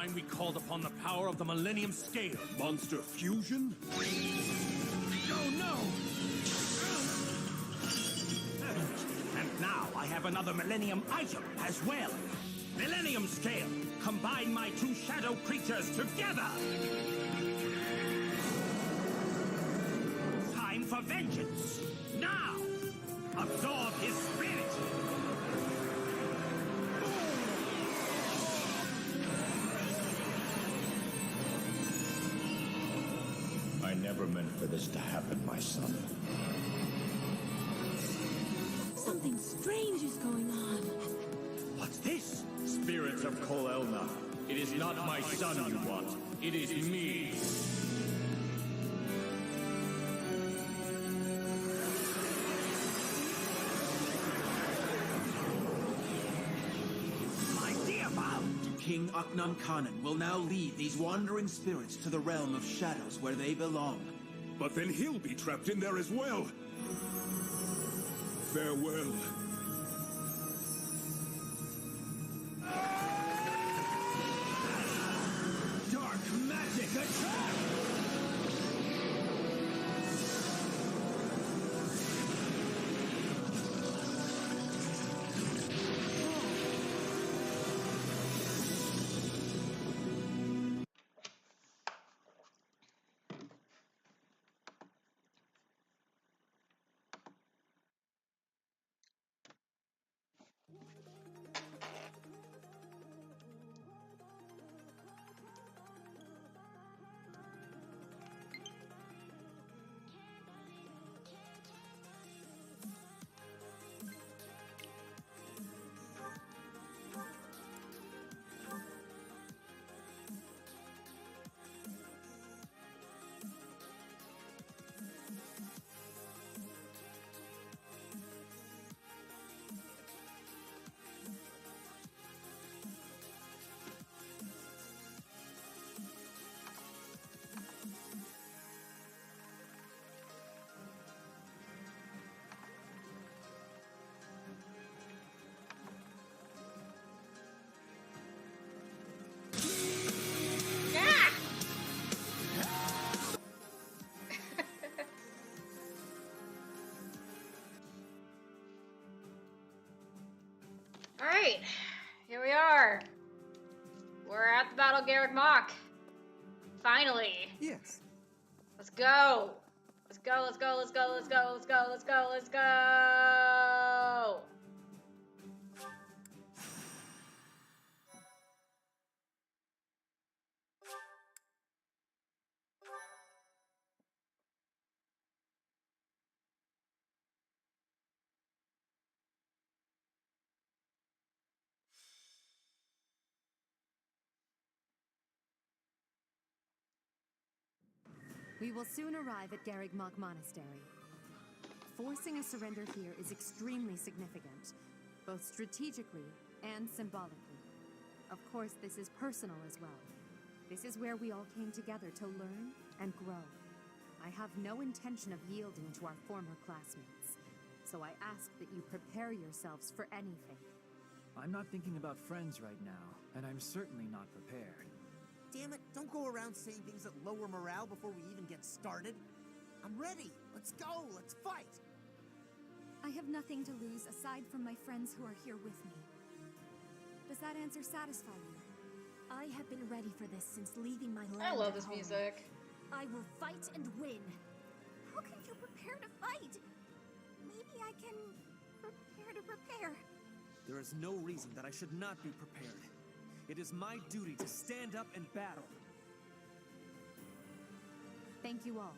time we called upon the power of the Millennium Scale. Monster fusion? Oh no! And now I have another Millennium item as well. Millennium Scale. Combine my two shadow creatures together. Time for vengeance. Now! Absorb his spirit. I never meant for this to happen, my son. Something strange is going on. What's this? Spirits of Kol Elna, it is not my son you want. It is me. My dear bound! King Aknam Khanen will now lead these wandering spirits to the realm of shadows where they belong. But then he'll be trapped in there as well. Farewell. Dark magic attack! Alright, here we are. We're at the Battle of Garreg Mach. Finally. Yes. Let's go. Let's go, let's go, let's go, let's go, let's go, let's go, let's go. We will soon arrive at Garreg Mach Monastery. Forcing a surrender here is extremely significant, both strategically and symbolically. Of course, this is personal as well. This is where we all came together to learn and grow. I have no intention of yielding to our former classmates, so I ask that you prepare yourselves for anything. I'm not thinking about friends right now, and I'm certainly not prepared. Damn it, don't go around saying things that lower morale before we even get started. I'm ready. Let's go. Let's fight. I have nothing to lose aside from my friends who are here with me. Does that answer satisfy you? I have been ready for this since leaving my land. I love at this home. music. I will fight and win. How can you prepare to fight? Maybe I can prepare to prepare. There is no reason that I should not be prepared. It is my duty to stand up and battle. Thank you all.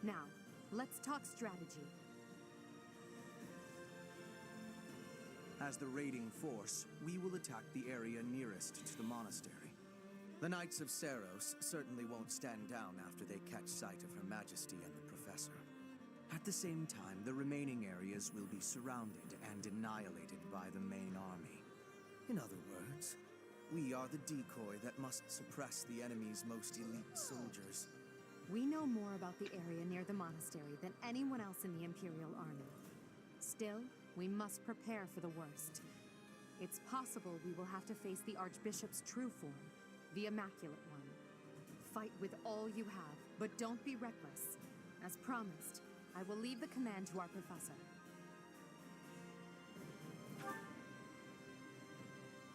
Now, let's talk strategy. As the raiding force, we will attack the area nearest to the monastery. The Knights of Seros certainly won't stand down after they catch sight of Her Majesty and the Professor. At the same time, the remaining areas will be surrounded and annihilated by the main army. In other words, we are the decoy that must suppress the enemy's most elite soldiers. We know more about the area near the monastery than anyone else in the Imperial Army. Still, we must prepare for the worst. It's possible we will have to face the Archbishop's true form, the Immaculate One. Fight with all you have, but don't be reckless. As promised, I will leave the command to our professor.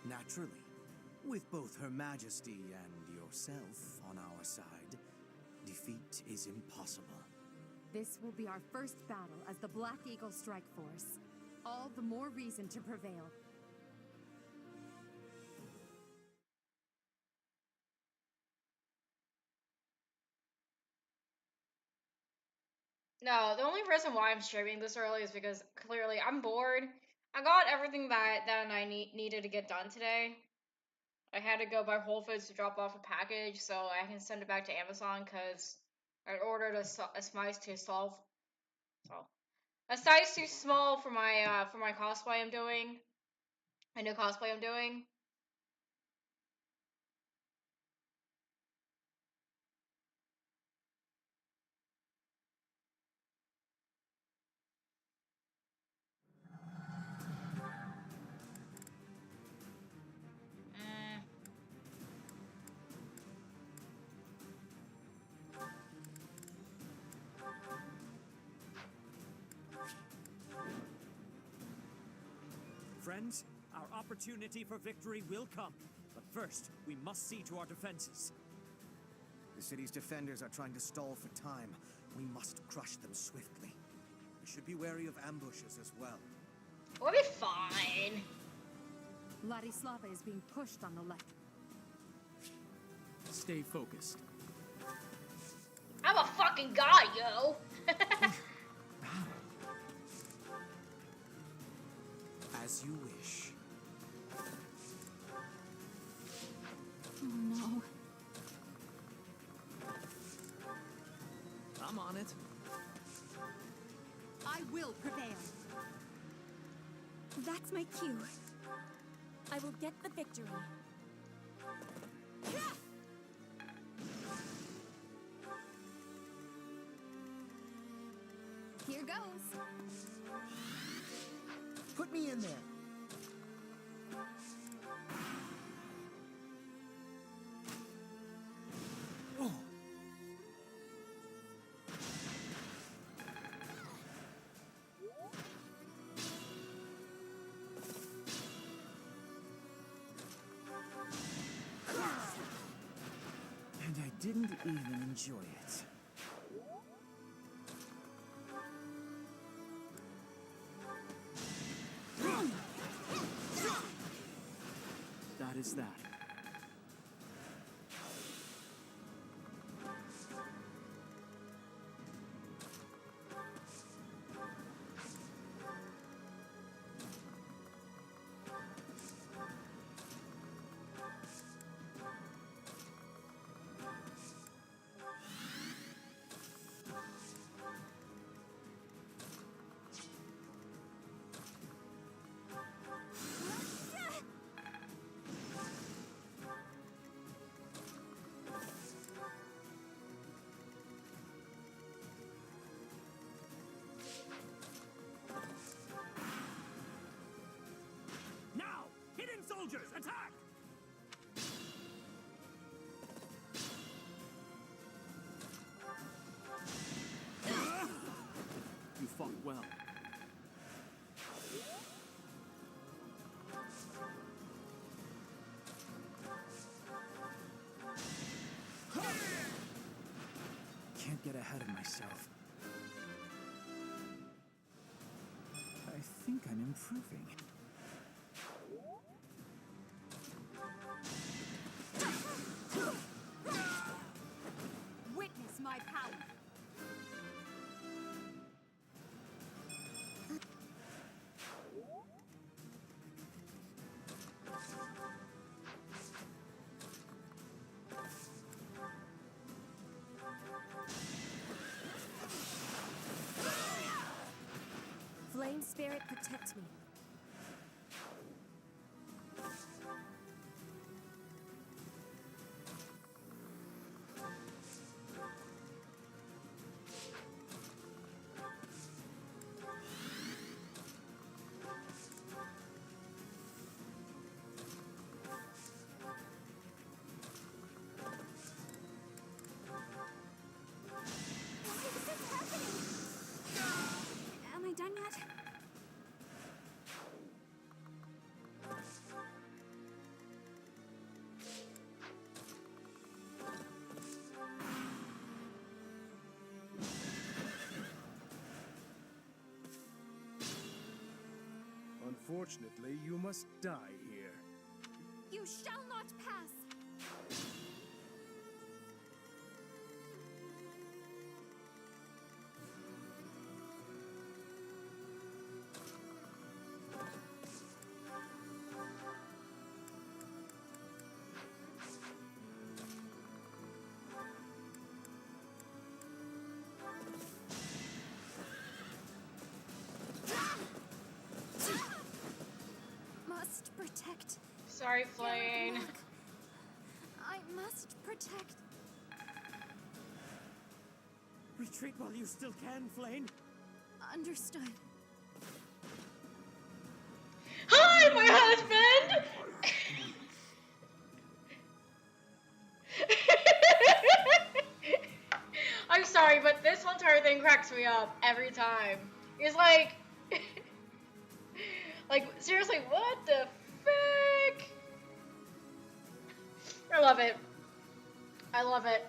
Naturally. With both Her Majesty and yourself on our side, defeat is impossible. This will be our first battle as the Black Eagle Strike Force. All the more reason to prevail. No, the only reason why I'm streaming this early is because clearly I'm bored. I got everything that I needed to get done today. I had to go by Whole Foods to drop off a package so I can send it back to Amazon because I ordered a size too small. So a size too small for my cosplay I'm doing. A new cosplay I'm doing. Friends, our opportunity for victory will come. But first, we must see to our defenses. The city's defenders are trying to stall for time. We must crush them swiftly. We should be wary of ambushes as well. We'll be fine. Ladislava is being pushed on the left. Stay focused. I'm a fucking god, yo. As you wish. Oh no. I'm on it. I will prevail. That's my cue. I will get the victory. Here goes. Put me in there. Oh. And I didn't even enjoy it. That is that. Now! Hidden soldiers, attack! You fought well. Can't get ahead of myself. I think I'm improving. Witness my power. Flame spirit, protect me. Unfortunately, you must die here. You shall not pass! Must protect. Sorry, Flane. I must protect. Retreat while you still can, Flane. Understood. Hi, my husband! I'm sorry, but this whole entire thing cracks me up every time. It's like... like, seriously, what the frick? I love it. I love it.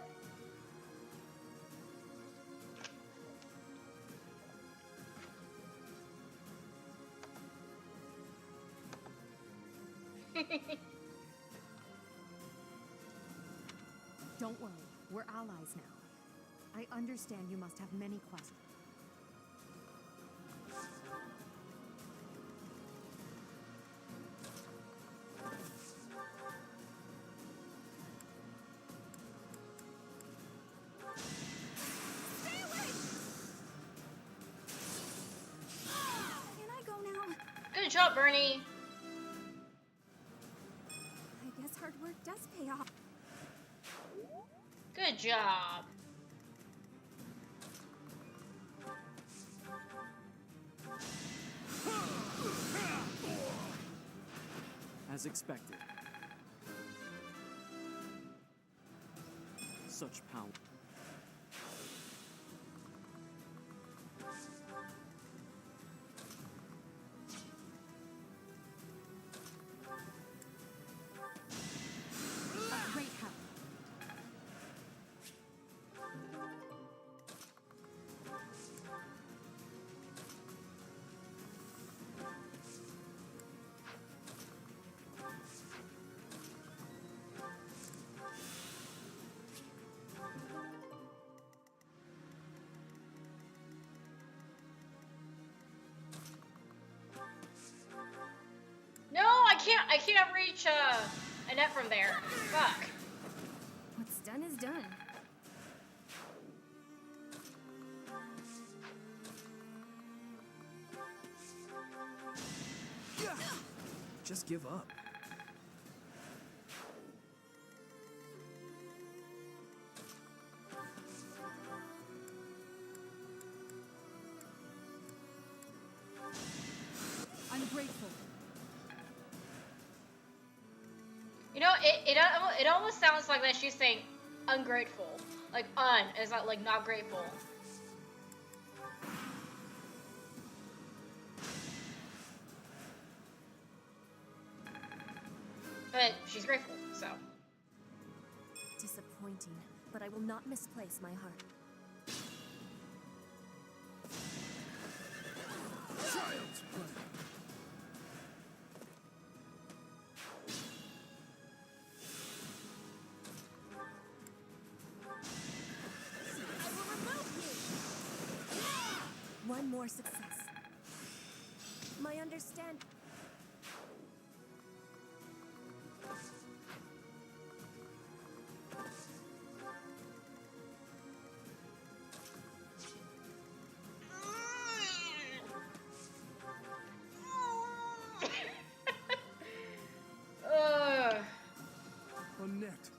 Don't worry, we're allies now. I understand you must have many questions. Stay away! Can I go now? Good job, Bernie. I guess hard work does pay off. Good job. As expected. Such power. Great help. No, I can't reach Annette from there. Fuck. What's done is done. Just give up. Ungrateful. You know, it almost sounds like that she's saying ungrateful. Like is that like not grateful. But she's grateful, so. Disappointing, but I will not misplace my heart. Child's play. I will remove you! One more success. My understand. Annette,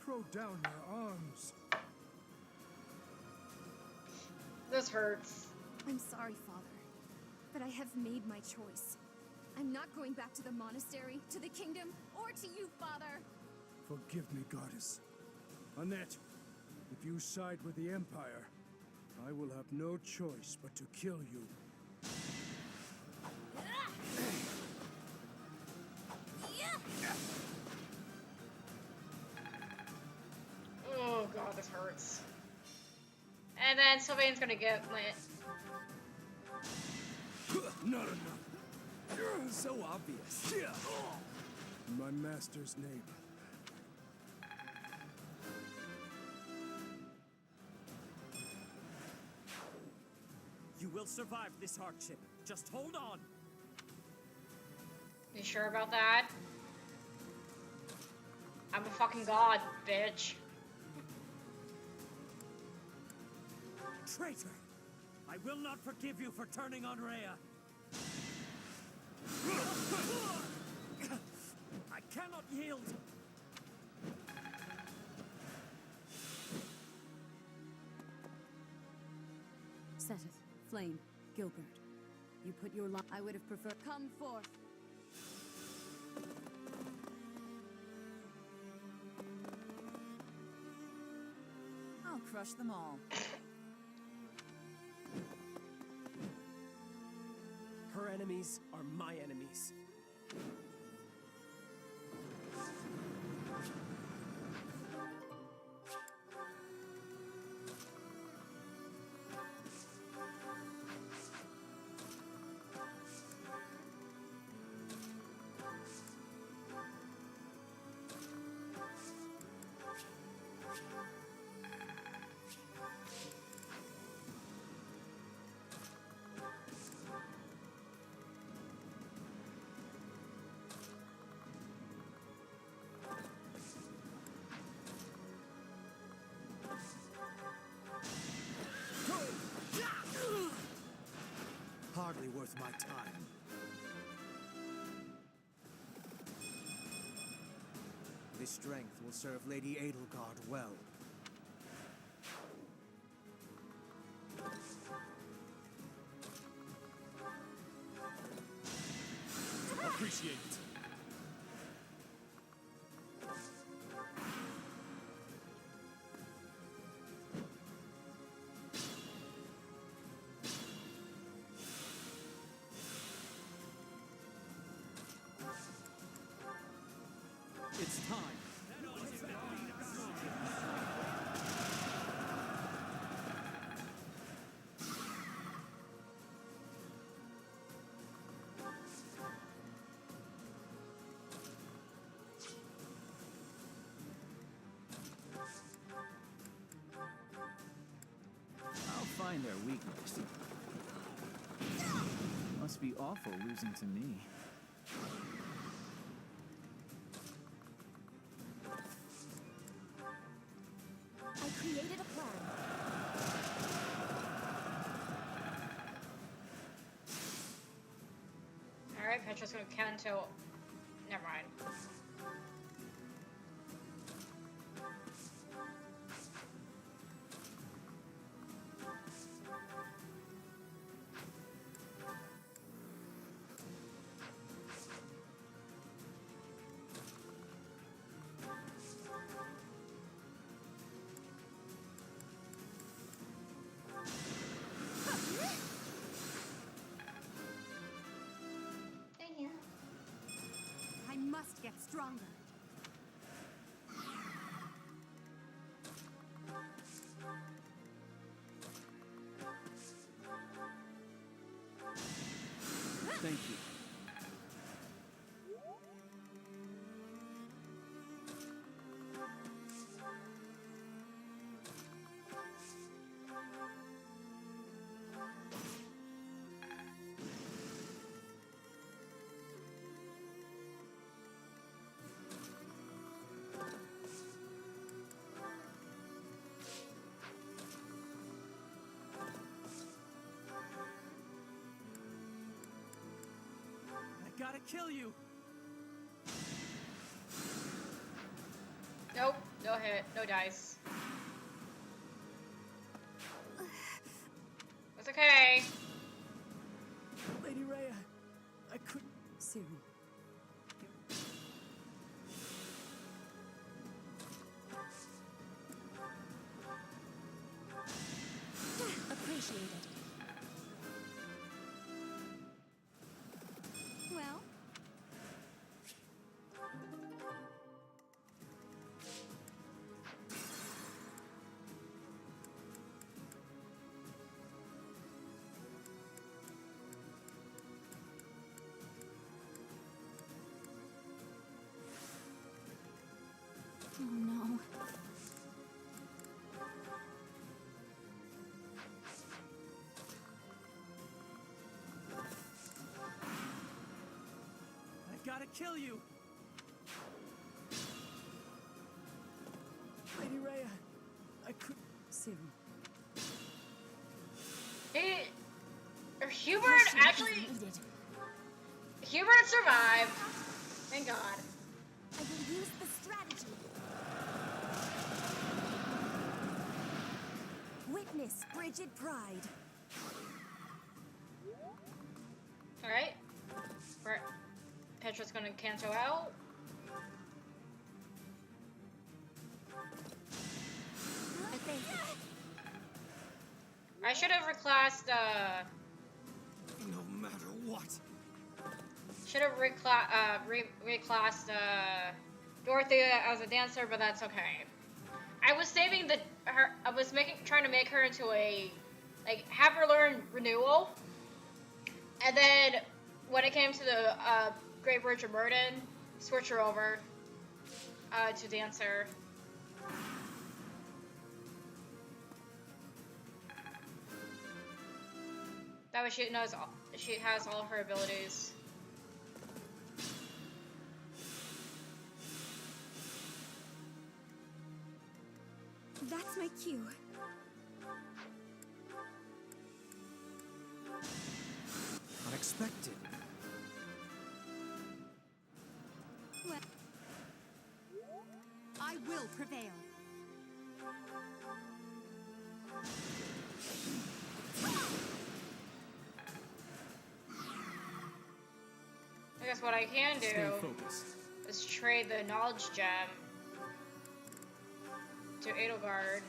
throw down your arms. This hurts. I'm sorry, Father, but I have made my choice. I'm not going back to the monastery, to the kingdom, or to you, Father. Forgive me, Goddess. Annette, if you side with the Empire, I will have no choice but to kill you. Oh god, this hurts. And then Sylvain's gonna get lit. Not enough. So obvious. In my master's name. You will survive this hardship. Just hold on. You sure about that? I'm a fucking god, bitch. Traitor! I will not forgive you for turning on Rhea. I cannot yield. Seteth, Flame, Gilbert. You put your life. I would have preferred. Come forth. I'll crush them all. Her enemies are my enemies. Hardly worth my time. This strength will serve Lady Edelgard well. Appreciate it. It's time. I'll find their weakness. Must be awful losing to me. I created a plan. Alright, Petra's gonna count until. Never mind. I must get stronger. Thank you. I gotta kill you. Nope, no hit, no dice. It's okay. Lady Rhea, I couldn't. Soon. Appreciate it. Well, gotta kill you. Lady Rhea, I could... Soon. Hubert actually... Hubert survived. Thank God. I will use the strategy. Witness frigid pride. Alright. Petra's gonna cancel out. I should have reclassed, No matter what. should have reclassed, Dorothea as a dancer, but that's okay. I was saving I was trying to make her into a, like, have her learn renewal. And then, when it came to the, Great Bridge of Murden, switch her over, to dancer. That way she has all of her abilities. That's my cue. Unexpected. Well, I will prevail. I guess what I can Stay do focused. is trade the knowledge gem to Edelgard.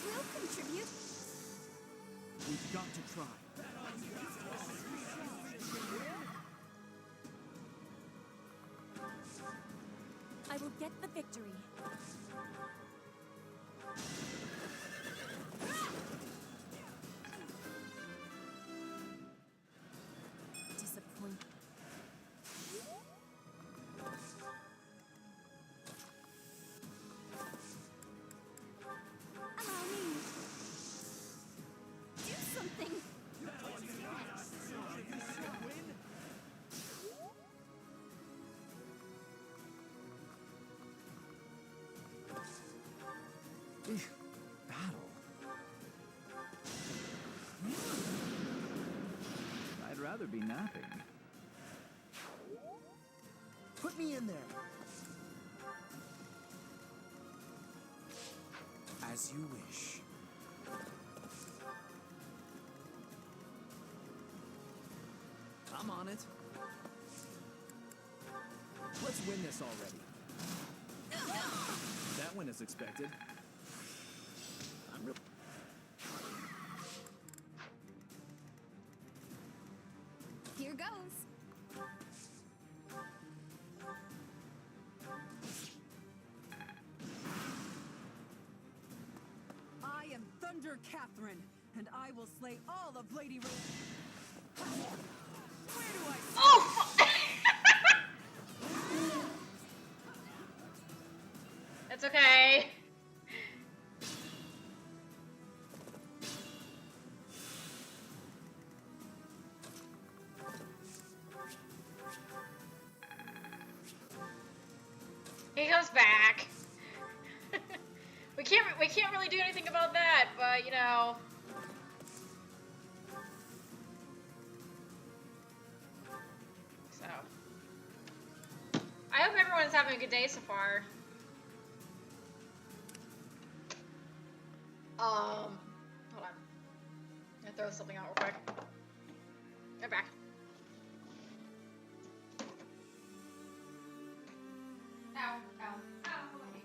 We'll contribute. We've got to try. I will get the victory. Disappoint. Allow me. Do something. Battle. I'd rather be napping. Put me in there. As you wish. I'm on it. Let's win this already. That win is expected. I'm real. Here goes. I am Thunder Catherine, and I will slay all of Lady Rhea. Where do I Oh! It's okay. He comes back. we can't really do anything about that, but you know. So I hope everyone's having a good day so far. Hold on. I'm gonna throw something out real quick. Get back. Ow, ow, ow, okay.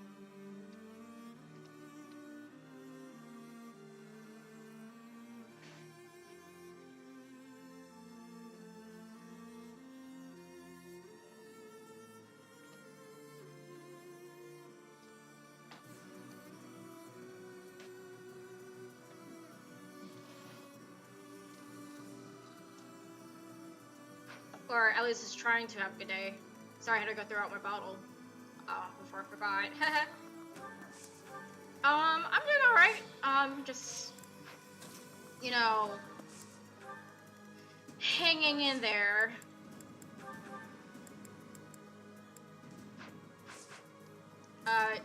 Or at least is trying to have a good day. Sorry, I had to go throw out my bottle before I forgot. I'm doing alright. Just you know, hanging in there.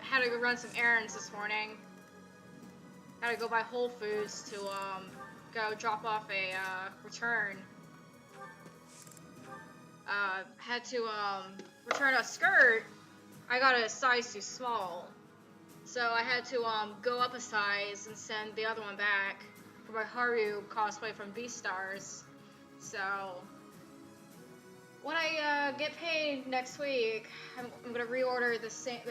Had to go run some errands this morning. Had to go by Whole Foods to go drop off a return. Had to return a skirt. I got a size too small, so I had to go up a size and send the other one back for my Haru cosplay from Beastars. So when I get paid next week, I'm gonna reorder the same.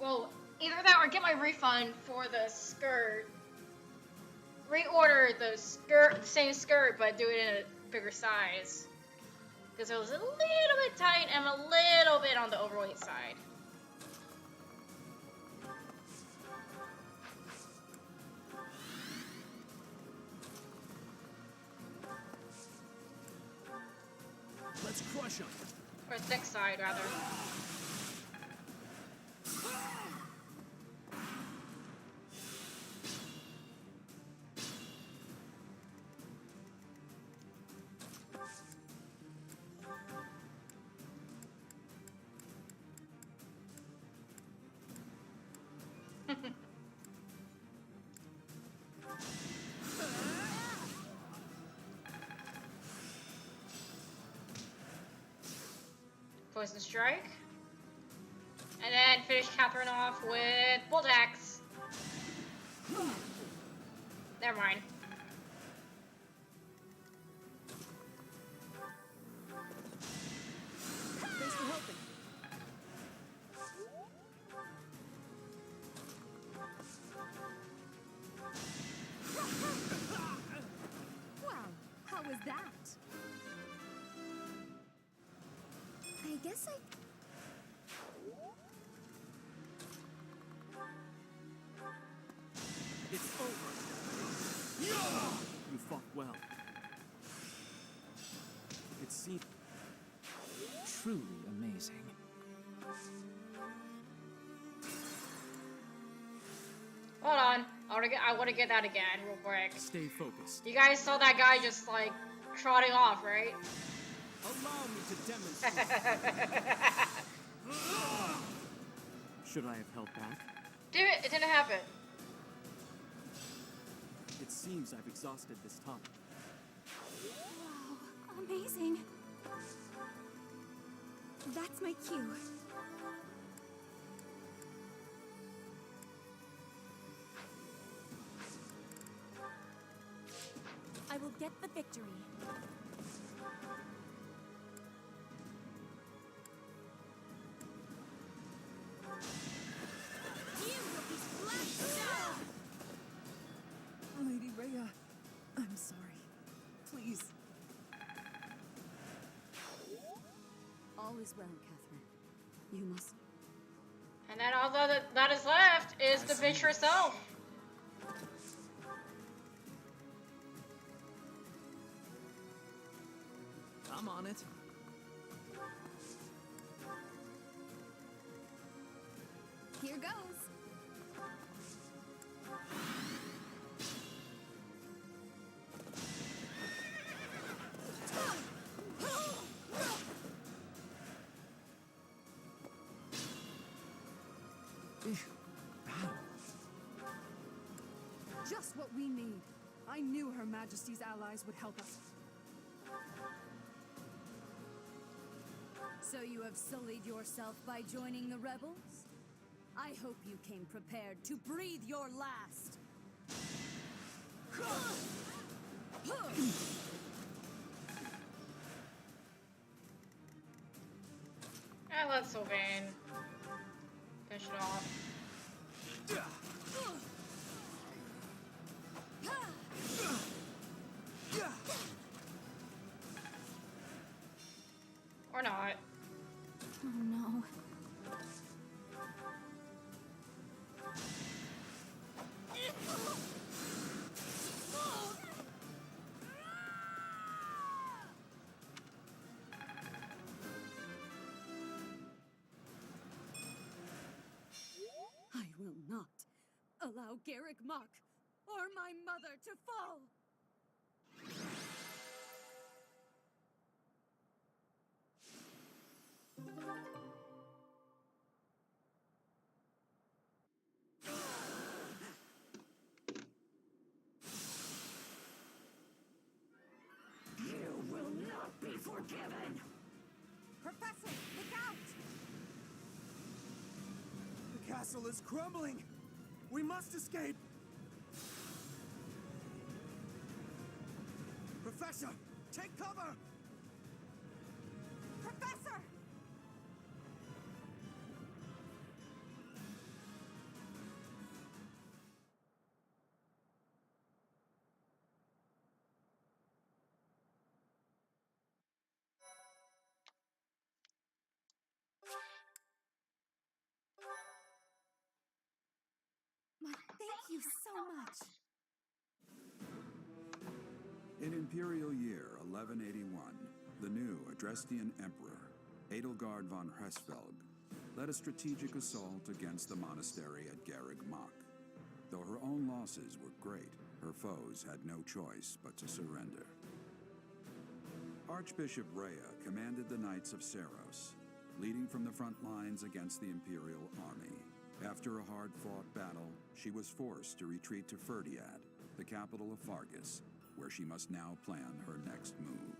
Well, either that or get my refund for the skirt. Reorder the same skirt, but do it in a bigger size. Because it was a little bit tight and a little bit on the overweight side. Let's crush him. Or thick side, rather. Poison Strike. And then finish Catherine off with Bolt Axe. Never mind. Thanks for helping. Wow, how was that? I guess I... It's over. You fought well. It seemed truly amazing. Hold on. I want to get that again real quick. Stay focused. You guys saw that guy just like trotting off, right? Allow me to demonstrate. Should I have held back? Dude, it didn't happen. It seems I've exhausted this topic. Wow, amazing. That's my cue. I will get the victory. Lady Rhea, I'm sorry. Please. All is well, Catherine. You must... And then all that is left is the bitch herself. I'm on it. Here goes. Just what we need. I knew Her Majesty's allies would help us. So you have sullied yourself by joining the rebels? I hope you came prepared to breathe your last. I let Sylvain finish it off. Or not. Oh no. I will not allow Garrick Mach or my mother to fall. castle is crumbling! We must escape! Professor, take cover! Professor! Thank you so much. In Imperial Year 1181, the new Adrestian Emperor, Edelgard von Hresvelg, led a strategic assault against the monastery at Garreg Mach. Though her own losses were great, her foes had no choice but to surrender. Archbishop Rhea commanded the Knights of Seros, leading from the front lines against the Imperial army. After a hard-fought battle, she was forced to retreat to Ferdiad, the capital of Fargus, where she must now plan her next move.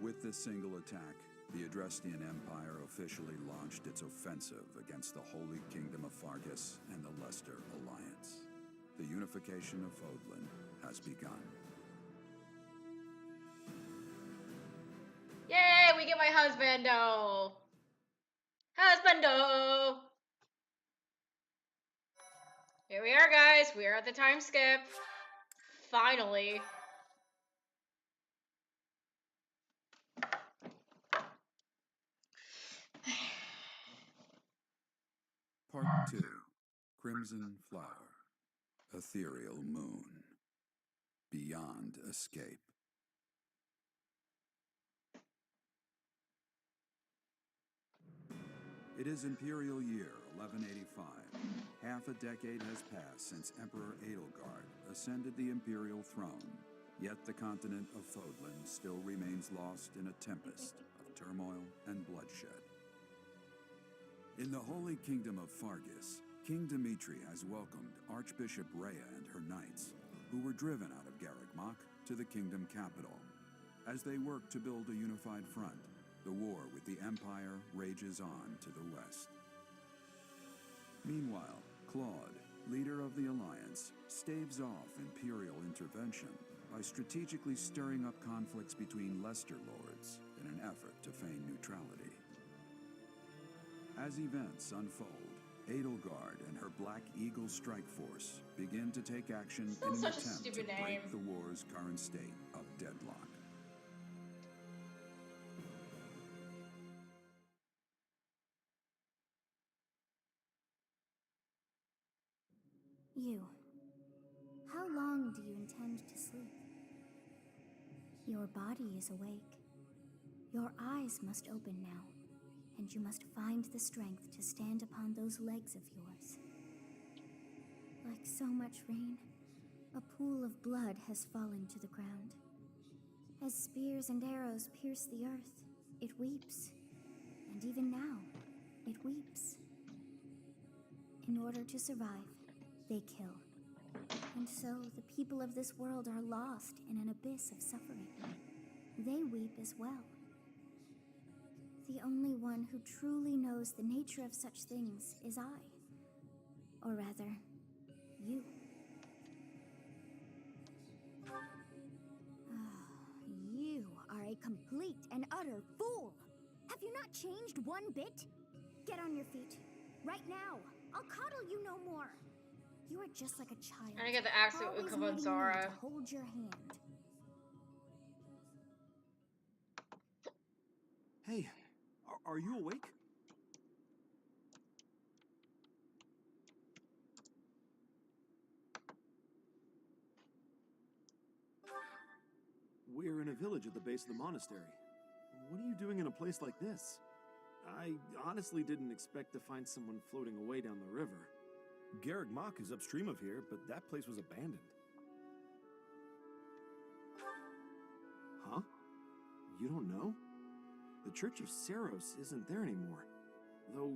With this single attack, the Adrestian Empire officially launched its offensive against the Holy Kingdom of Fargus and the Leicester Alliance. The unification of Fodlan has begun. Yay, we get my husbando! Husbando! Here we are, guys. We are at the time skip. Finally. Part 2. Crimson Flower. Ethereal Moon. Beyond Escape. It is Imperial Year 1185. Half a decade has passed since Emperor Edelgard ascended the Imperial throne, yet the continent of Fodlan still remains lost in a tempest of turmoil and bloodshed. In the Holy Kingdom of Fargus, King Dimitri has welcomed Archbishop Rhea and her knights, who were driven out of Garreg Mach to the kingdom capital. As they work to build a unified front, the war with the Empire rages on to the west. Meanwhile, Claude, leader of the Alliance, staves off Imperial intervention by strategically stirring up conflicts between Leicester lords in an effort to feign neutrality. As events unfold, Edelgard and her Black Eagle strike force begin to take action in an attempt to break the war's current state of deadlock. You. How long do you intend to sleep? Your body is awake. Your eyes must open now, and you must find the strength to stand upon those legs of yours. Like so much rain, a pool of blood has fallen to the ground. As spears and arrows pierce the earth, it weeps. And even now, it weeps. In order to survive, they kill. And so the people of this world are lost in an abyss of suffering. They weep as well. The only one who truly knows the nature of such things is I. Or rather, you. You are a complete and utter fool! Have you not changed one bit? Get on your feet. Right now. I'll coddle you no more. You are just like a child. I'm gonna get the absolute always Ukava needing Zara. me to hold your hand. Hey, are you awake? We're in a village at the base of the monastery. What are you doing in a place like this? I honestly didn't expect to find someone floating away down the river. Garreg Mach is upstream of here, but that place was abandoned. Huh? You don't know? The Church of Seros isn't there anymore. Though,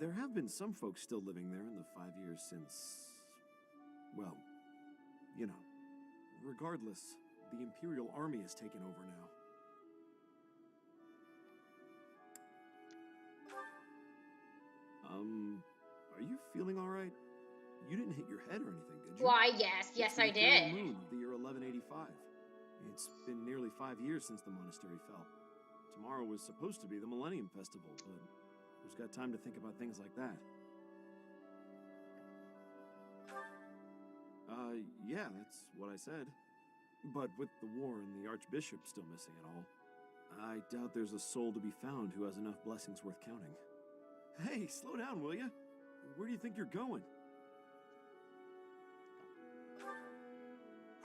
there have been some folks still living there in the 5 years since... well, you know. Regardless, the Imperial Army has taken over now. Are you feeling all right? You didn't hit your head or anything, did you? Why, yes, It's I the ethereal did. moon of the year 1185. It's been nearly 5 years since the monastery fell. Tomorrow was supposed to be the Millennium Festival, but who's got time to think about things like that? Yeah, that's what I said. But with the war and the Archbishop still missing it all, I doubt there's a soul to be found who has enough blessings worth counting. Hey, slow down, will ya? Where do you think you're going?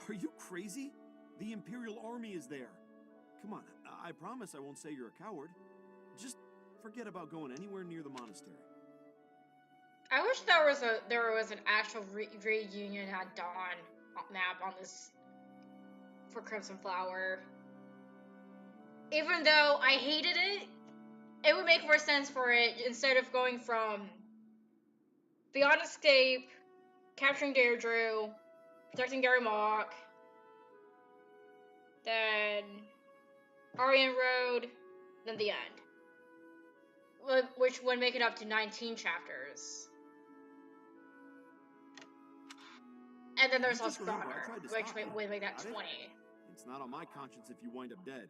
Are you crazy? The Imperial Army is there. Come on, I promise I won't say you're a coward. Just forget about going anywhere near the monastery. I wish there was an actual reunion at dawn map on this for Crimson Flower. Even though I hated it, it would make more sense for it instead of going from Beyond Escape, capturing Deirdre, protecting Gary Mock, then Aryan Road, then the end. Which would make it up to 19 chapters. And then there's also Honor, which would make that 20. It's not on my conscience if you wind up dead.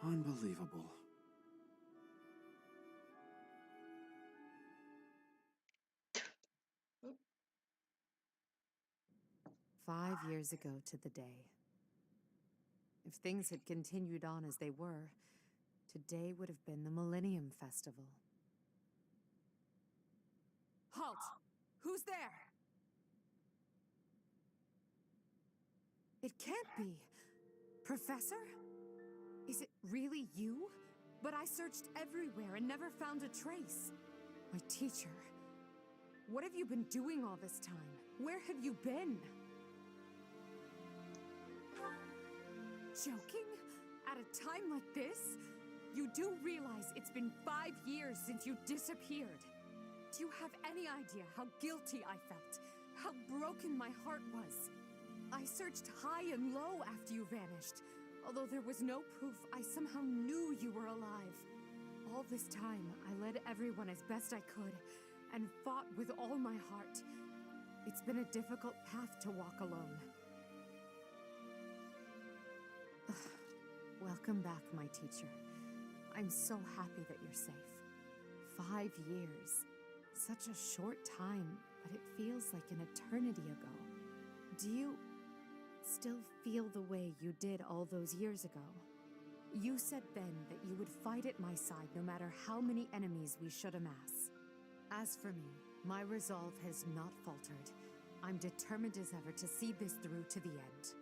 Unbelievable. "5 years ago to the day. If things had continued on as they were, today would have been the Millennium Festival." Halt! Who's there? It can't be. Professor? Is it really you? But I searched everywhere and never found a trace. My teacher. What have you been doing all this time? Where have you been? Joking? At a time like this? You do realize it's been 5 years since you disappeared. Do you have any idea how guilty I felt? How broken my heart was? I searched high and low after you vanished. Although there was no proof, I somehow knew you were alive. All this time, I led everyone as best I could, and fought with all my heart. It's been a difficult path to walk alone. Welcome back, my teacher. I'm so happy that you're safe. 5 years. Such a short time, but it feels like an eternity ago. Do you still feel the way you did all those years ago? You said then that you would fight at my side no matter how many enemies we should amass. As for me, my resolve has not faltered. I'm determined as ever to see this through to the end.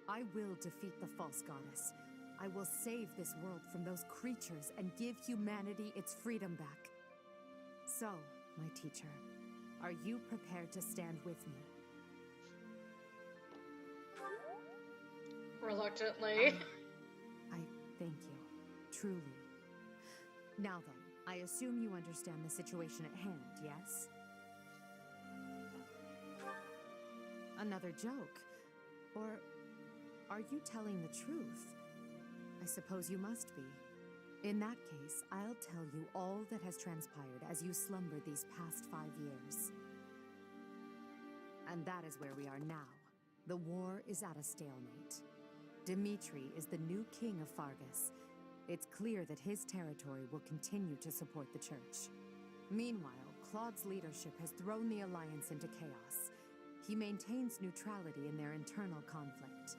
I will defeat the false goddess. I will save this world from those creatures and give humanity its freedom back. So, my teacher, are you prepared to stand with me? Reluctantly. I thank you, truly. Now then, I assume you understand the situation at hand, yes? Another joke? Or are you telling the truth? I suppose you must be. In that case, I'll tell you all that has transpired as you slumbered these past 5 years. And that is where we are now. The war is at a stalemate. Dimitri is the new king of Fargus. It's clear that his territory will continue to support the church. Meanwhile, Claude's leadership has thrown the Alliance into chaos. He maintains neutrality in their internal conflict.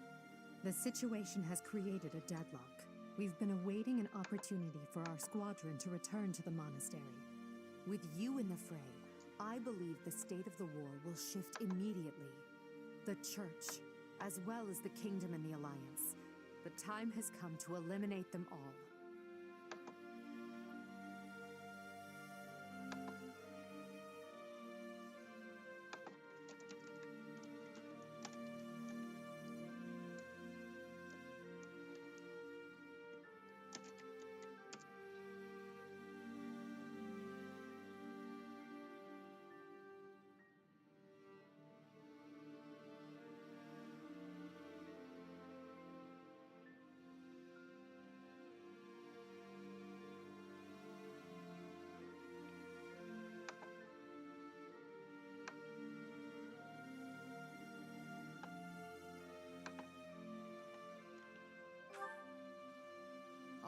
The situation has created a deadlock. We've been awaiting an opportunity for our squadron to return to the monastery. With you in the fray, I believe the state of the war will shift immediately. The church, as well as the kingdom and the Alliance. The time has come to eliminate them all.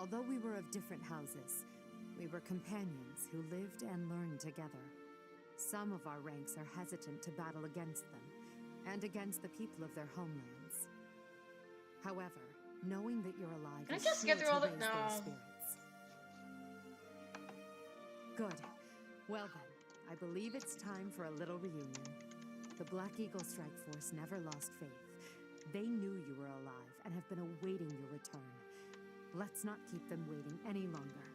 Although we were of different houses, we were companions who lived and learned together. Some of our ranks are hesitant to battle against them, and against the people of their homelands. However, knowing that you're alive Can I is just sure get through to all the... raise No. their spirits. Good. Well then, I believe it's time for a little reunion. The Black Eagle Strike Force never lost faith. They knew you were alive and have been awaiting your return. Let's not keep them waiting any longer.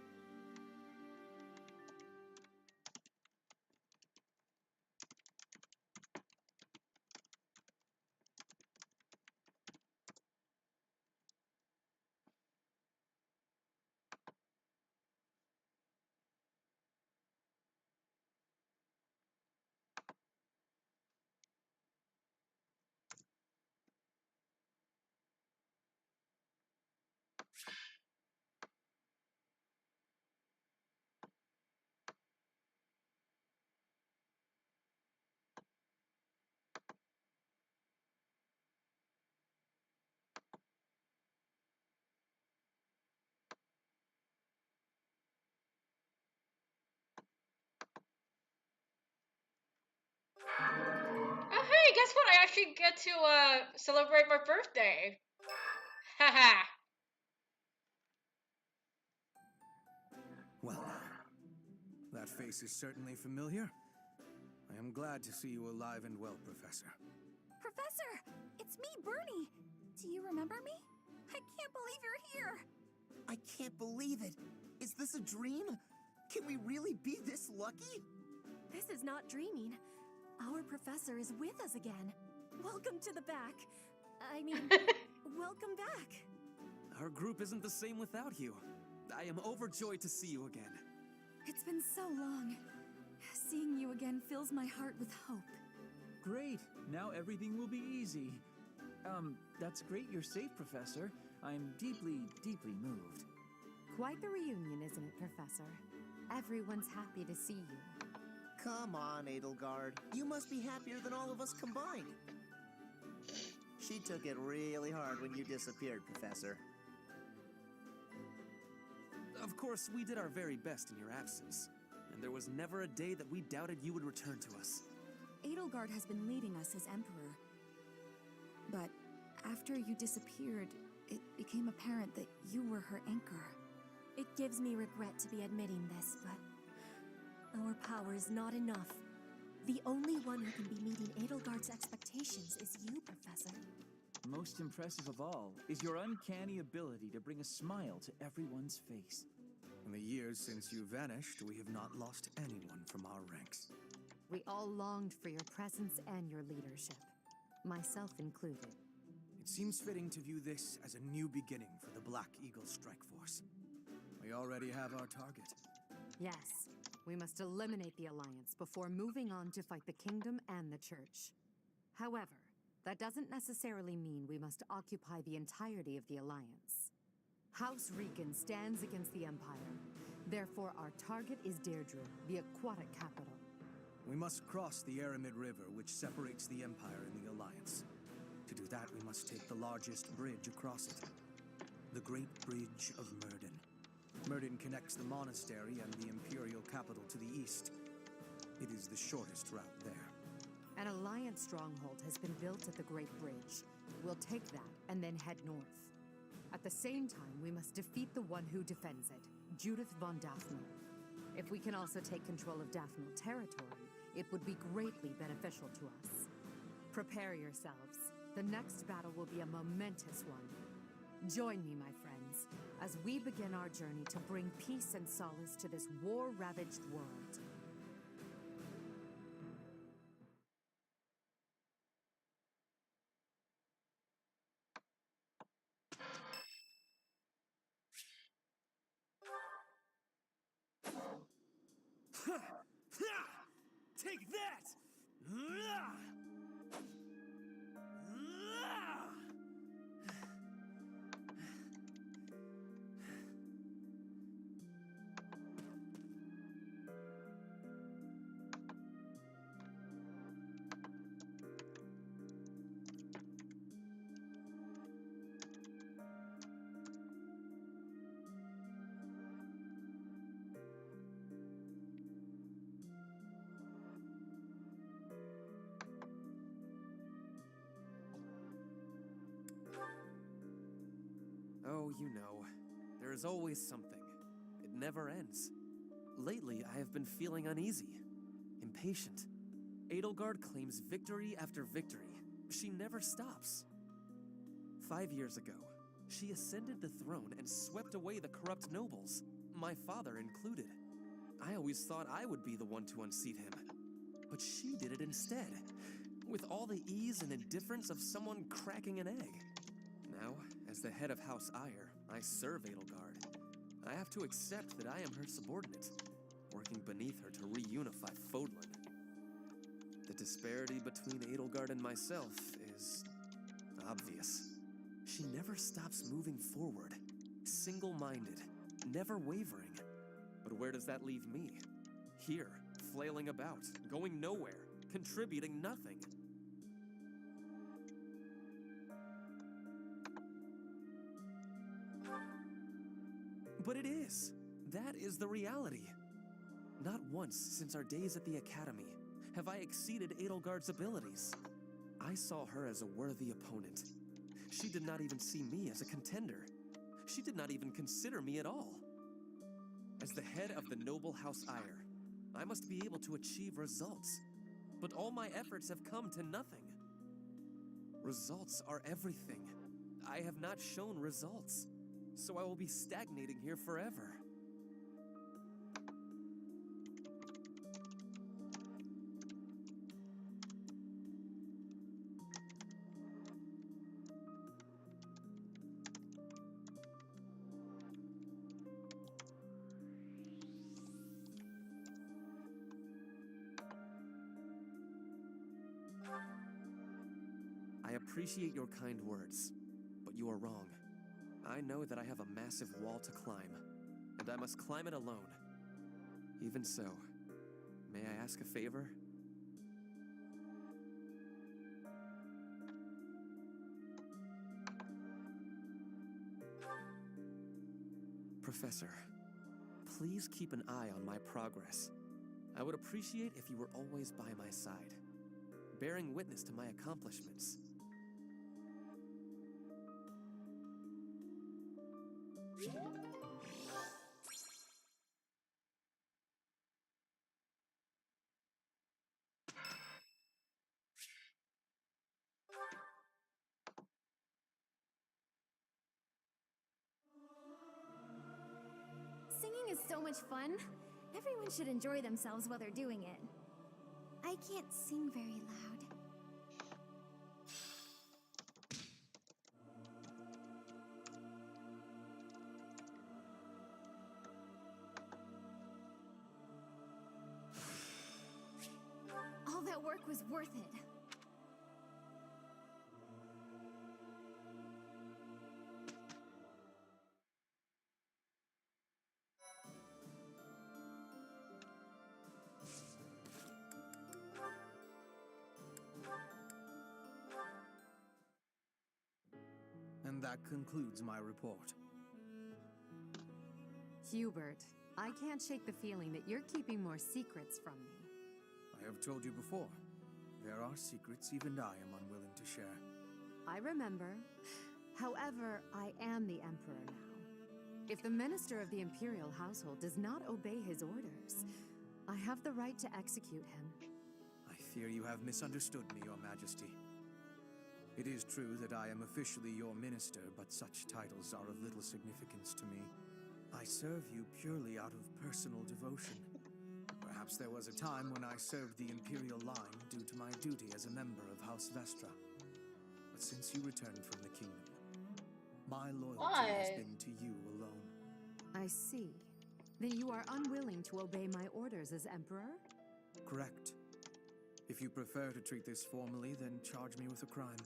Oh, hey, guess what? I actually get to celebrate my birthday. Haha. Well, that face is certainly familiar. I am glad to see you alive and well, Professor. Professor! It's me, Bernie! Do you remember me? I can't believe you're here! I can't believe it. Is this a dream? Can we really be this lucky? This is not dreaming. Our professor is with us again. Welcome to the back. I mean, welcome back. Our group isn't the same without you. I am overjoyed to see you again. It's been so long. Seeing you again fills my heart with hope. Great. Now everything will be easy. That's great you're safe, Professor. I'm deeply, deeply moved. Quite the reunion, isn't it, Professor? Everyone's happy to see you. Come on, Edelgard. You must be happier than all of us combined. She took it really hard when you disappeared, Professor. Of course, we did our very best in your absence, and there was never a day that we doubted you would return to us. Edelgard has been leading us as Emperor. But after you disappeared, it became apparent that you were her anchor. It gives me regret to be admitting this, but our power is not enough. The only one who can be meeting Edelgard's expectations is you, Professor. Most impressive of all is your uncanny ability to bring a smile to everyone's face. In the years since you vanished, we have not lost anyone from our ranks. We all longed for your presence and your leadership, myself included. It seems fitting to view this as a new beginning for the Black Eagle Strike Force. We already have our target. Yes, we must eliminate the Alliance before moving on to fight the Kingdom and the Church. However, that doesn't necessarily mean we must occupy the entirety of the Alliance. House Rican stands against the Empire. Therefore, our target is Deirdre, the aquatic capital. We must cross the Aramid River, which separates the Empire and the Alliance. To do that, we must take the largest bridge across it. The Great Bridge of Myrden. Myrden connects the monastery and the Imperial capital to the east. It is the shortest route there. An Alliance stronghold has been built at the Great Bridge. We'll take that and then head north. At the same time, we must defeat the one who defends it, Judith von Daphne. If we can also take control of Daphne territory, it would be greatly beneficial to us. Prepare yourselves. The next battle will be a momentous one. Join me, my friends, as we begin our journey to bring peace and solace to this war-ravaged world. Take that! Oh, you know, there is always something. It never ends. Lately, I have been feeling uneasy, impatient. Edelgard claims victory after victory. She never stops. 5 years ago, she ascended the throne and swept away the corrupt nobles, my father included. I always thought I would be the one to unseat him. But she did it instead, with all the ease and indifference of someone cracking an egg. Now, as the head of House Ire, I serve Edelgard. I have to accept that I am her subordinate, working beneath her to reunify Fodlan. The disparity between Edelgard and myself is obvious. She never stops moving forward, single-minded, never wavering. But where does that leave me? Here, flailing about, going nowhere, contributing nothing. But it is. That is the reality. Not once since our days at the Academy have I exceeded Edelgard's abilities. I saw her as a worthy opponent. She did not even see me as a contender. She did not even consider me at all. As the head of the noble House Ire, I must be able to achieve results. But all my efforts have come to nothing. Results are everything. I have not shown results, so I will be stagnating here forever. I appreciate your kind words, but you are wrong. I know that I have a massive wall to climb, and I must climb it alone. Even so, may I ask a favor? Professor, please keep an eye on my progress. I would appreciate if you were always by my side, bearing witness to my accomplishments. Singing is so much fun. Everyone should enjoy themselves while they're doing it. I can't sing very loud. All that work was worth it. And that concludes my report. Hubert, I can't shake the feeling that you're keeping more secrets from me. I have told you before, there are secrets even I am unwilling to share. I remember. However, I am the Emperor now. If the Minister of the Imperial Household does not obey his orders, I have the right to execute him. I fear you have misunderstood me, Your Majesty. It is true that I am officially your minister, but such titles are of little significance to me. I serve you purely out of personal devotion. Perhaps there was a time when I served the Imperial line due to my duty as a member of House Vestra. But since you returned from the kingdom, my loyalty has been to you alone. I see. Then you are unwilling to obey my orders as Emperor? Correct. If you prefer to treat this formally, then charge me with a crime.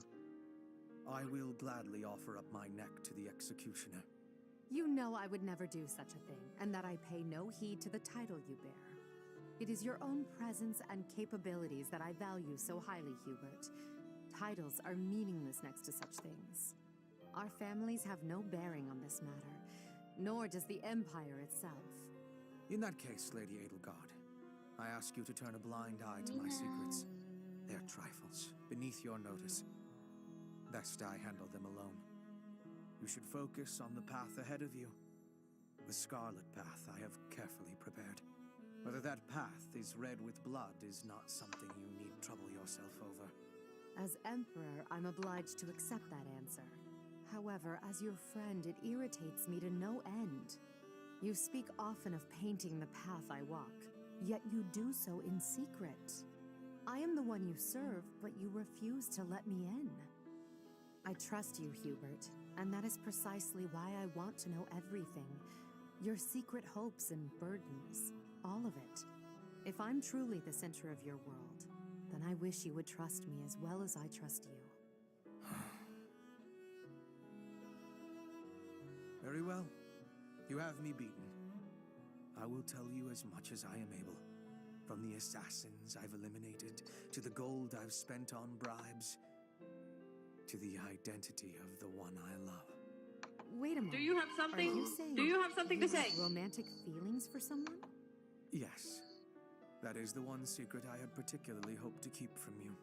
I will gladly offer up my neck to the executioner. You know I would never do such a thing, and that I pay no heed to the title you bear. It is your own presence and capabilities that I value so highly, Hubert. Titles are meaningless next to such things. Our families have no bearing on this matter, nor does the Empire itself. In that case, Lady Edelgard, I ask you to turn a blind eye to my secrets. They are trifles, beneath your notice. Best I handle them alone. You should focus on the path ahead of you. The scarlet path I have carefully prepared. Whether that path is red with blood is not something you need trouble yourself over. As Emperor, I'm obliged to accept that answer. However, as your friend, it irritates me to no end. You speak often of painting the path I walk, yet you do so in secret. I am the one you serve, but you refuse to let me in. I trust you, Hubert, and that is precisely why I want to know everything. Your secret hopes and burdens, all of it. If I'm truly the center of your world, then I wish you would trust me as well as I trust you. Very well. You have me beaten. I will tell you as much as I am able. From the assassins I've eliminated, to the gold I've spent on bribes, to the identity of the one I love. Wait a minute. Do you have something? Are you saying Do you have something to say? have romantic feelings for someone? Yes. That is the one secret I had particularly hoped to keep from you.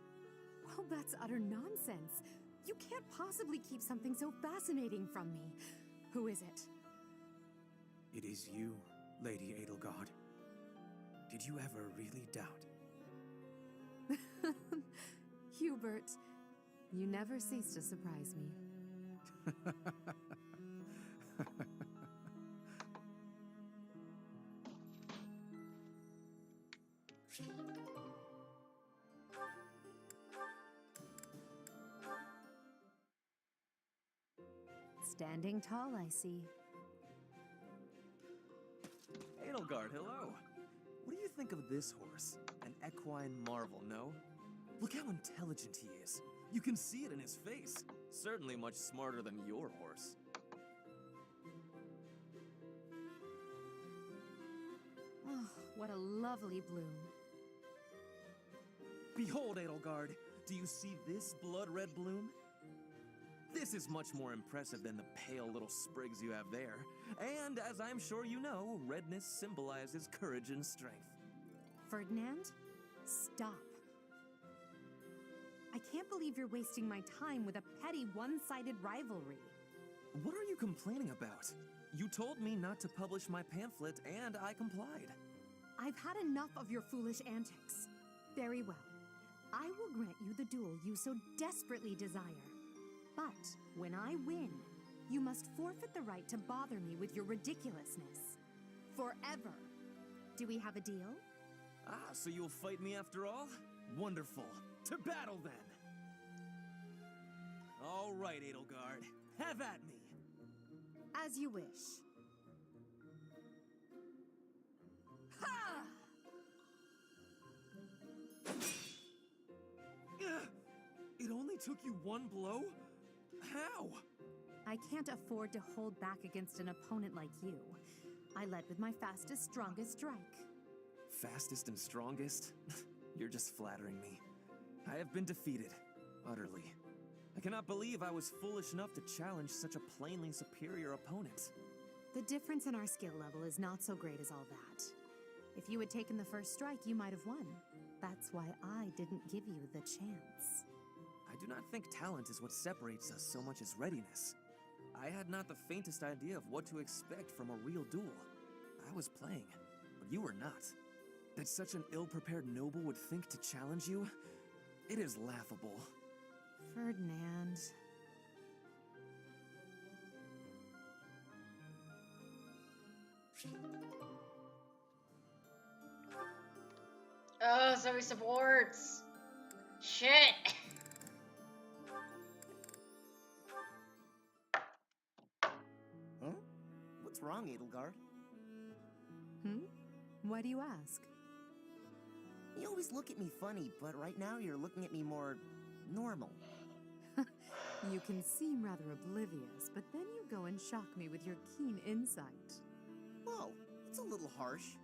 Well, that's utter nonsense. You can't possibly keep something so fascinating from me. Who is it? It is you, Lady Edelgard. Did you ever really doubt? Hubert, you never cease to surprise me. Standing tall, I see. Edelgard, hello. What do you think of this horse? An equine marvel, no? Look how intelligent he is. You can see it in his face. Certainly much smarter than your horse. Oh, what a lovely bloom. Behold, Edelgard. Do you see this blood-red bloom? This is much more impressive than the pale little sprigs you have there. And as I'm sure you know, redness symbolizes courage and strength. Ferdinand, stop. I can't believe you're wasting my time with a petty one-sided rivalry. What are you complaining about? You told me not to publish my pamphlet, and I complied. I've had enough of your foolish antics. Very well. I will grant you the duel you so desperately desire. But when I win, you must forfeit the right to bother me with your ridiculousness. Forever. Do we have a deal? Ah, so you'll fight me after all? Wonderful. To battle, then! All right, Edelgard. Have at me! As you wish. Ha! It only took you one blow? How? I can't afford to hold back against an opponent like you. I led with my fastest, strongest strike. Fastest and strongest? You're just flattering me. I have been defeated. Utterly. I cannot believe I was foolish enough to challenge such a plainly superior opponent. The difference in our skill level is not so great as all that. If you had taken the first strike, you might have won. That's why I didn't give you the chance. I do not think talent is what separates us so much as readiness. I had not the faintest idea of what to expect from a real duel. I was playing, but you were not. That such an ill-prepared noble would think to challenge you? It is laughable. Ferdinand. Oh, so he supports. Shit. Huh? What's wrong, Edelgard? Why do you ask? You always look at me funny, but right now you're looking at me more normal. You can seem rather oblivious, but then you go and shock me with your keen insight. Whoa, it's a little harsh.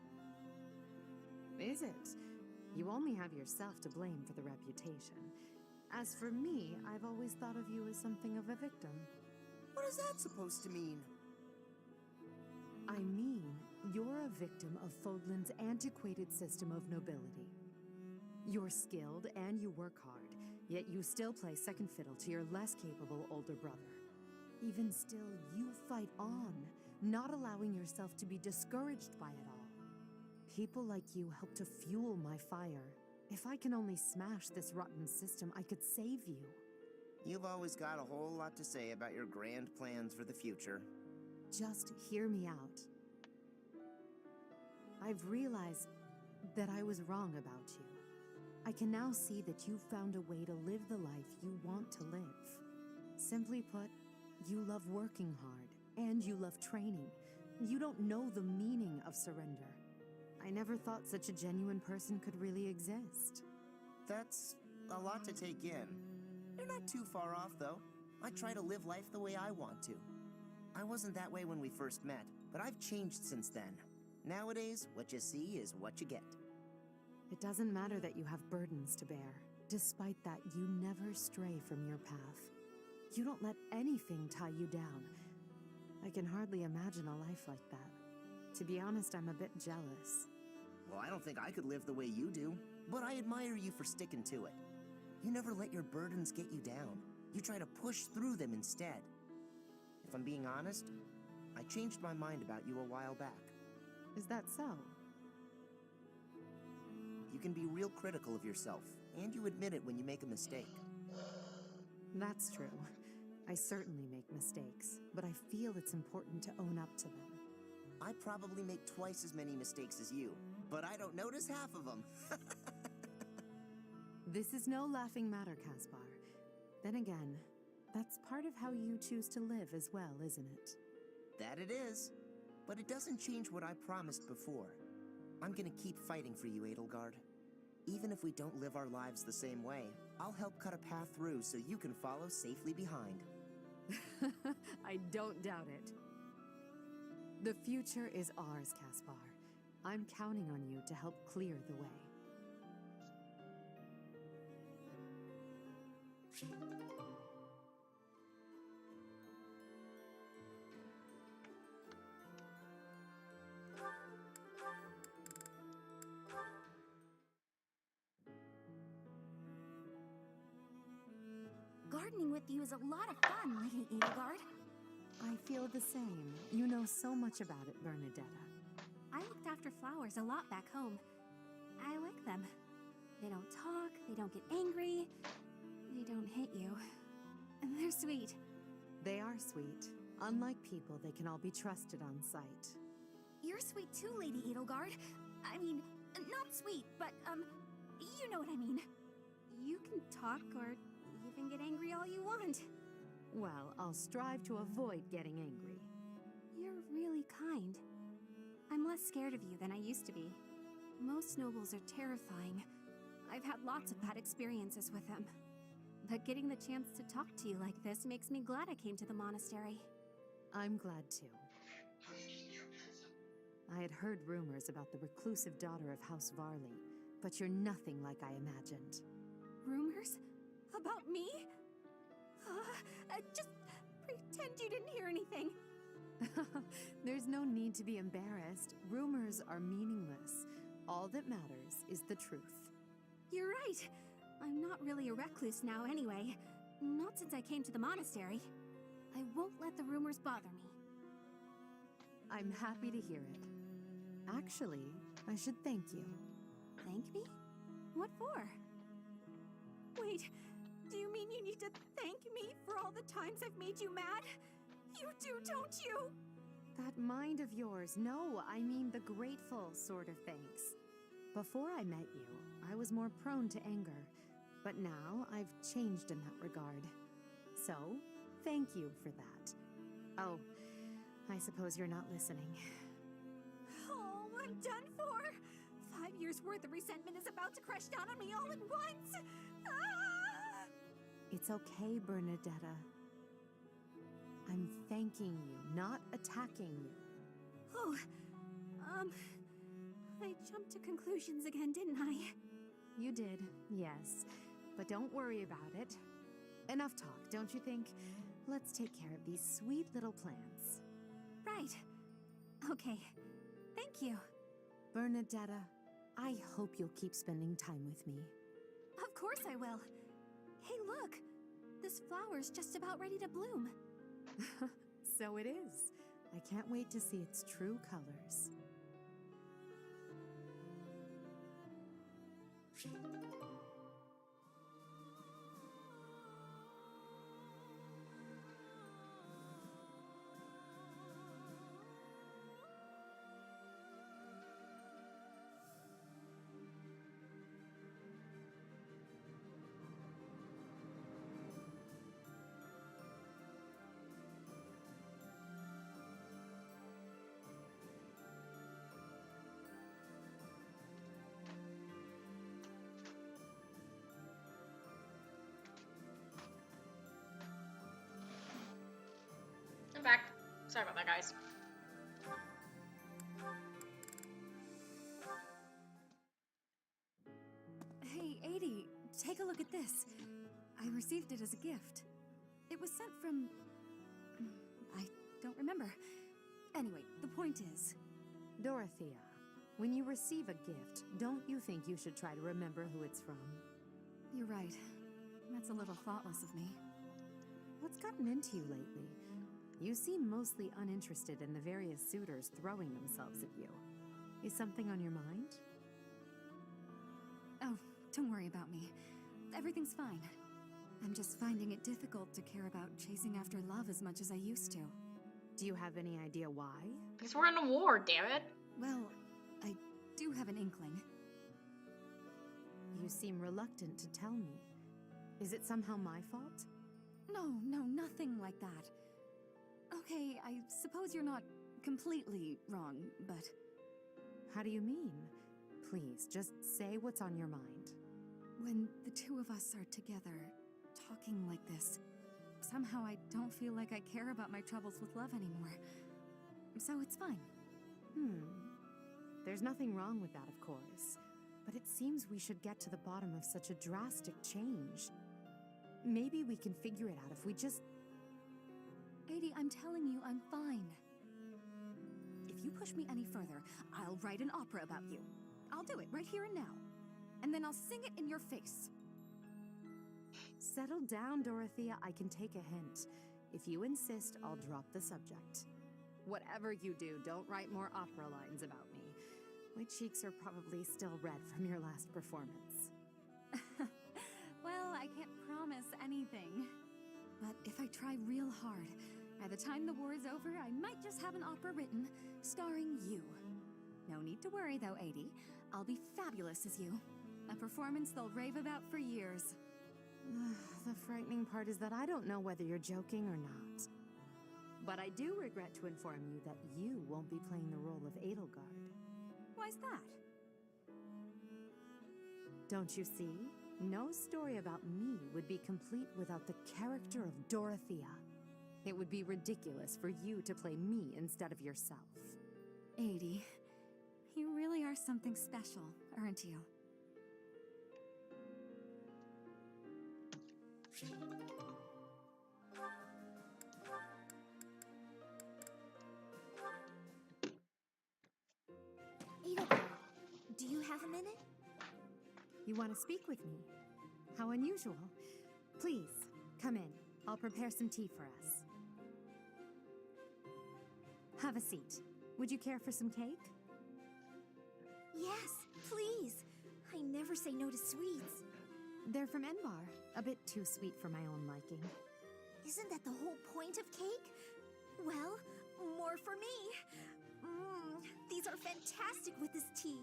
Is it? You only have yourself to blame for the reputation. As for me, I've always thought of you as something of a victim. What is that supposed to mean? I mean, you're a victim of Fodlan's antiquated system of nobility. You're skilled and you work hard, yet you still play second fiddle to your less capable older brother. Even still, you fight on, not allowing yourself to be discouraged by it all. People like you help to fuel my fire. If I can only smash this rotten system, I could save you. You've always got a whole lot to say about your grand plans for the future. Just hear me out. I've realized that I was wrong about you. I can now see that you found a way to live the life you want to live. Simply put, you love working hard, and you love training. You don't know the meaning of surrender. I never thought such a genuine person could really exist. That's a lot to take in. You're not too far off, though. I try to live life the way I want to. I wasn't that way when we first met, but I've changed since then. Nowadays, what you see is what you get. It doesn't matter that you have burdens to bear. Despite that, you never stray from your path. You don't let anything tie you down. I can hardly imagine a life like that. To be honest, I'm a bit jealous. Well, I don't think I could live the way you do, but I admire you for sticking to it. You never let your burdens get you down. You try to push through them instead. If I'm being honest, I changed my mind about you a while back. Is that so? You can be real critical of yourself, and you admit it when you make a mistake. That's true. I certainly make mistakes, but I feel it's important to own up to them. I probably make twice as many mistakes as you, but I don't notice half of them. This is no laughing matter, Caspar. Then again, that's part of how you choose to live as well, isn't it? That it is. But it doesn't change what I promised before. I'm gonna keep fighting for you, Edelgard. Even if we don't live our lives the same way, I'll help cut a path through so you can follow safely behind. I don't doubt it. The future is ours, Caspar. I'm counting on you to help clear the way. Gardening with you is a lot of fun, Lady Edelgard. I feel the same. You know so much about it, Bernadetta. I looked after flowers a lot back home. I like them. They don't talk, they don't get angry, they don't hit you. And they're sweet. They are sweet. Unlike people, they can all be trusted on sight. You're sweet too, Lady Edelgard. I mean, not sweet, but, you know what I mean. You can talk or even get angry all you want. Well, I'll strive to avoid getting angry. You're really kind. I'm less scared of you than I used to be. Most nobles are terrifying. I've had lots of bad experiences with them. But getting the chance to talk to you like this makes me glad I came to the monastery. I'm glad too. I had heard rumors about the reclusive daughter of House Varley, but you're nothing like I imagined. Rumors? About me? Just pretend you didn't hear anything. There's no need to be embarrassed. Rumors are meaningless. All that matters is the truth. You're right. I'm not really a recluse now anyway. Not since I came to the monastery. I won't let the rumors bother me. I'm happy to hear it. Actually, I should thank you. Thank me? What for? Wait, do you mean you need to thank me for all the times I've made you mad? You do, don't you? That mind of yours, no, I mean the grateful sort of thanks. Before I met you, I was more prone to anger, but now I've changed in that regard. So, thank you for that. Oh, I suppose you're not listening. Oh, I'm done for! 5 years' worth of resentment is about to crash down on me all at once! Ah! It's okay, Bernadetta. I'm thanking you, not attacking you. Oh, I jumped to conclusions again, didn't I? You did, yes. But don't worry about it. Enough talk, don't you think? Let's take care of these sweet little plants. Right. Okay. Thank you. Bernadetta, I hope you'll keep spending time with me. Of course I will. Hey, look! This flower's just about ready to bloom. So it is. I can't wait to see its true colors. I'm back. Sorry about that, guys. Hey, Adie, take a look at this. I received it as a gift. It was sent from... I don't remember. Anyway, the point is... Dorothea, when you receive a gift, don't you think you should try to remember who it's from? You're right. That's a little thoughtless of me. What's gotten into you lately? You seem mostly uninterested in the various suitors throwing themselves at you. Is something on your mind? Oh, don't worry about me. Everything's fine. I'm just finding it difficult to care about chasing after love as much as I used to. Do you have any idea why? Because we're in a war, damn it. Well, I do have an inkling. You seem reluctant to tell me. Is it somehow my fault? No, nothing like that. Okay, I suppose you're not completely wrong, but... How do you mean? Please, just say what's on your mind. When the two of us are together, talking like this, somehow I don't feel like I care about my troubles with love anymore. So it's fine. There's nothing wrong with that, of course. But it seems we should get to the bottom of such a drastic change. Maybe we can figure it out if we just... Adie, I'm telling you, I'm fine. If you push me any further, I'll write an opera about you. I'll do it right here and now. And then I'll sing it in your face. Settle down, Dorothea. I can take a hint. If you insist, I'll drop the subject. Whatever you do, don't write more opera lines about me. My cheeks are probably still red from your last performance. Well, I can't promise anything. But if I try real hard, by the time the war is over, I might just have an opera written, starring you. No need to worry though, Adie. I'll be fabulous as you. A performance they'll rave about for years. The frightening part is that I don't know whether you're joking or not. But I do regret to inform you that you won't be playing the role of Edelgard. Why's that? Don't you see? No story about me would be complete without the character of Dorothea. It would be ridiculous for you to play me instead of yourself. Adie, you really are something special, aren't you? Edelgard, do you have a minute? You want to speak with me? How unusual. Please, come in. I'll prepare some tea for us. Have a seat. Would you care for some cake? Yes, please. I never say no to sweets. They're from Enbar. A bit too sweet for my own liking. Isn't that the whole point of cake? Well, more for me. These are fantastic with this tea.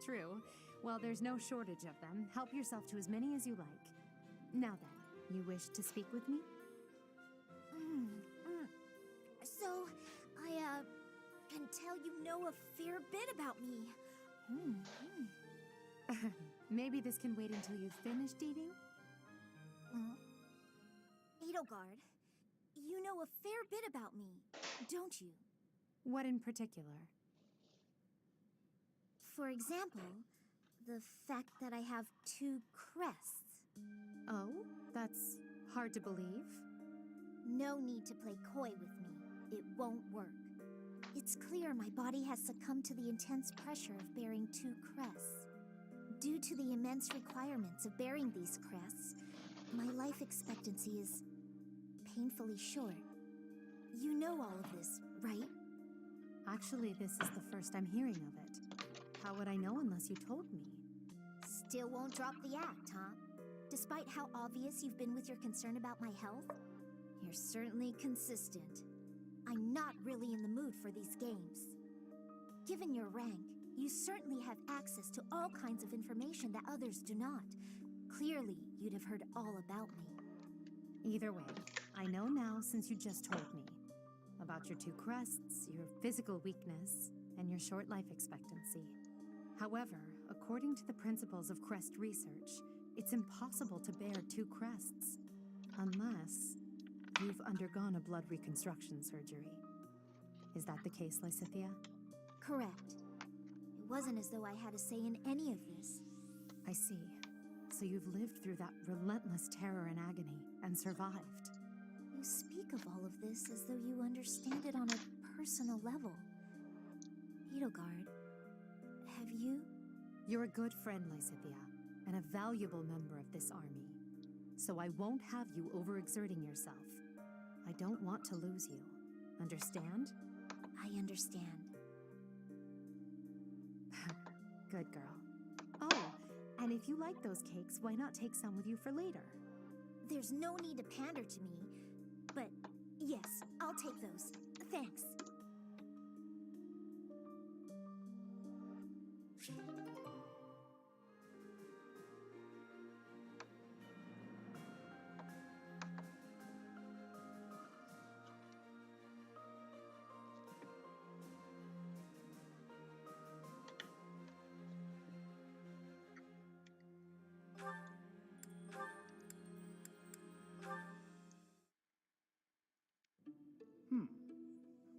True. Well, there's no shortage of them. Help yourself to as many as you like. Now then, you wish to speak with me? So, I, can tell you know a fair bit about me. Maybe this can wait until you've finished eating? Edelgard, you know a fair bit about me, don't you? What in particular? For example, the fact that I have 2 crests. Oh, that's hard to believe. No need to play coy with me. It won't work. It's clear my body has succumbed to the intense pressure of bearing 2 crests. Due to the immense requirements of bearing these crests, my life expectancy is painfully short. You know all of this, right? Actually, this is the first I'm hearing of it. How would I know unless you told me? Still won't drop the act, huh? Despite how obvious you've been with your concern about my health, you're certainly consistent. I'm not really in the mood for these games. Given your rank, you certainly have access to all kinds of information that others do not. Clearly, you'd have heard all about me. Either way, I know now since you just told me. About your 2 crests, your physical weakness, and your short life expectancy. However, according to the principles of crest research, it's impossible to bear 2 crests. Unless you've undergone a blood reconstruction surgery. Is that the case, Lysithea? Correct. It wasn't as though I had a say in any of this. I see. So you've lived through that relentless terror and agony, and survived. You speak of all of this as though you understand it on a personal level. Edelgard, have you? You're a good friend, Lysithea, and a valuable member of this army. So I won't have you overexerting yourself. I don't want to lose you. Understand? I understand. Good girl. Oh, and if you like those cakes, why not take some with you for later? There's no need to pander to me, but yes, I'll take those. Thanks.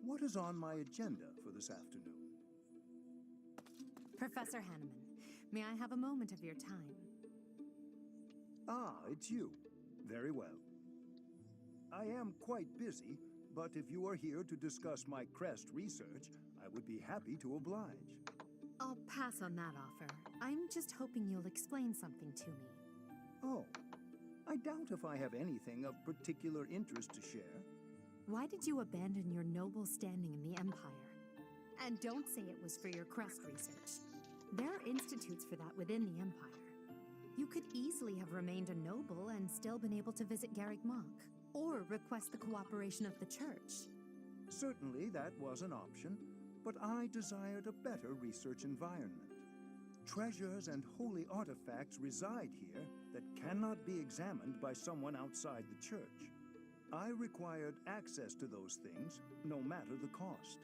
What is on my agenda for this afternoon? Professor Hanneman, may I have a moment of your time? Ah, it's you. Very well. I am quite busy, but if you are here to discuss my crest research, I would be happy to oblige. I'll pass on that offer. I'm just hoping you'll explain something to me. Oh, I doubt if I have anything of particular interest to share. Why did you abandon your noble standing in the Empire? And don't say it was for your crest research. There are institutes for that within the Empire. You could easily have remained a noble and still been able to visit Garreg Mach, or request the cooperation of the Church. Certainly that was an option, but I desired a better research environment. Treasures and holy artifacts reside here that cannot be examined by someone outside the Church. I required access to those things, no matter the cost.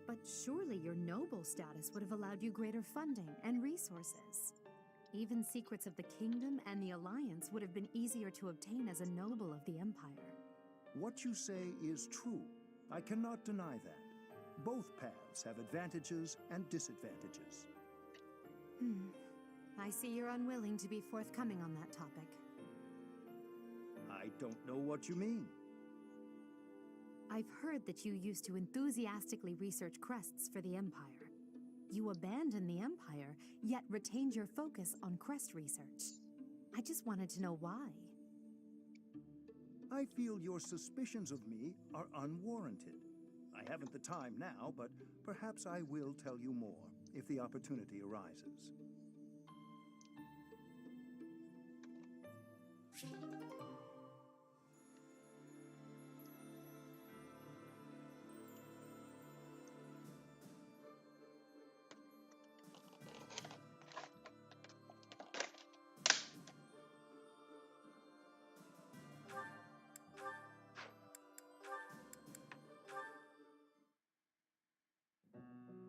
But surely your noble status would have allowed you greater funding and resources. Even secrets of the Kingdom and the Alliance would have been easier to obtain as a noble of the Empire. What you say is true. I cannot deny that. Both paths have advantages and disadvantages. I see you're unwilling to be forthcoming on that topic. I don't know what you mean. I've heard that you used to enthusiastically research crests for the Empire. You abandoned the Empire, yet retained your focus on crest research. I just wanted to know why. I feel your suspicions of me are unwarranted. I haven't the time now, but perhaps I will tell you more if the opportunity arises.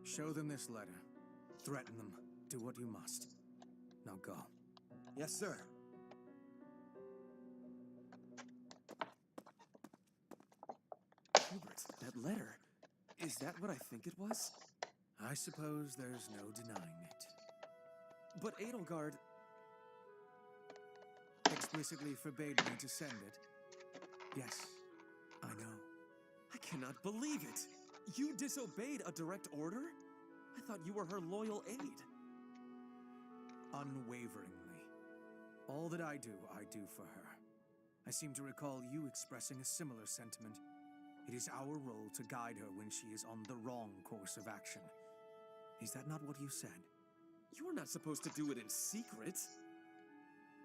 Show them this letter. Threaten them. Do what you must. Now go. Yes, sir. Hubert, that letter. Is that what I think it was? I suppose there's no denying it. But Edelgard... explicitly forbade me to send it. Yes, I know. I cannot believe it! You disobeyed a direct order? I thought you were her loyal aide. Unwaveringly. All that I do for her. I seem to recall you expressing a similar sentiment. It is our role to guide her when she is on the wrong course of action. Is that not what you said? You're not supposed to do it in secret.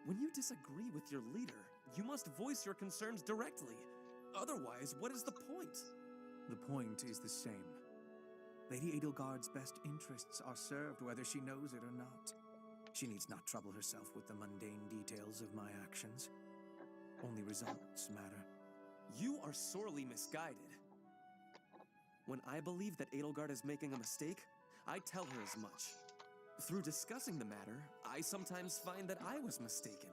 When you disagree with your leader, you must voice your concerns directly. Otherwise, what is the point? The point is the same. Lady Edelgard's best interests are served whether she knows it or not. She needs not trouble herself with the mundane details of my actions. Only results matter. You are sorely misguided. When I believe that Edelgard is making a mistake, I tell her as much. Through discussing the matter, I sometimes find that I was mistaken.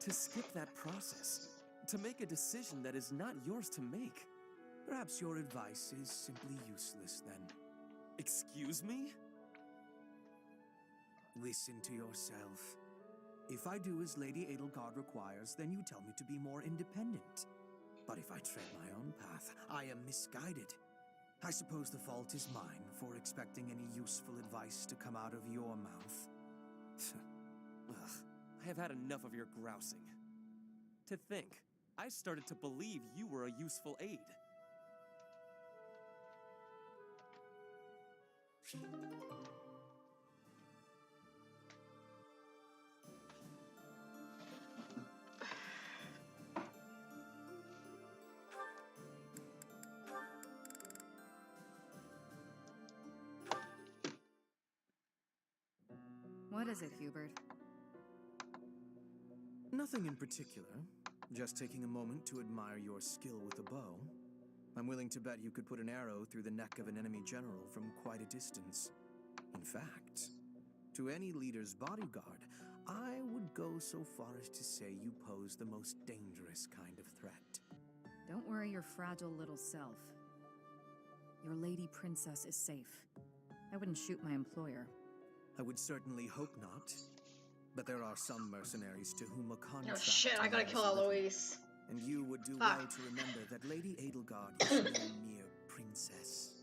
To skip that process, to make a decision that is not yours to make. Perhaps your advice is simply useless then. Excuse me? Listen to yourself. If I do as Lady Edelgard requires, then you tell me to be more independent. But if I tread my own path, I am misguided. I suppose the fault is mine for expecting any useful advice to come out of your mouth. Ugh, I have had enough of your grousing. To think, I started to believe you were a useful aid. What is it, Hubert? Nothing in particular. Just taking a moment to admire your skill with the bow. I'm willing to bet you could put an arrow through the neck of an enemy general from quite a distance. In fact, to any leader's bodyguard, I would go so far as to say you pose the most dangerous kind of threat. Don't worry your fragile little self. Your lady princess is safe. I wouldn't shoot my employer. I would certainly hope not. But there are some mercenaries to whom a contract... Oh shit, I gotta kill Eloise. And you would do well to remember that Lady Edelgard is no mere princess.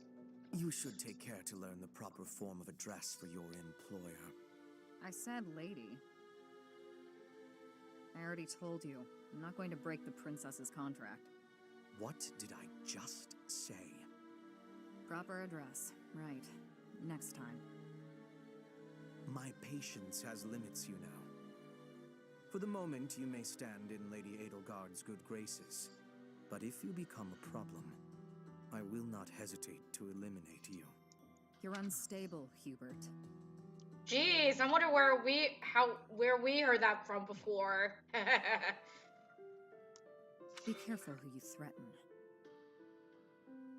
You should take care to learn the proper form of address for your employer. I said lady. I already told you, I'm not going to break the princess's contract. What did I just say? Proper address. Right. Next time. My patience has limits, you know. For the moment, you may stand in Lady Edelgard's good graces. But if you become a problem, I will not hesitate to eliminate you. You're unstable, Hubert. Jeez, I wonder where we heard that from before. Be careful who you threaten.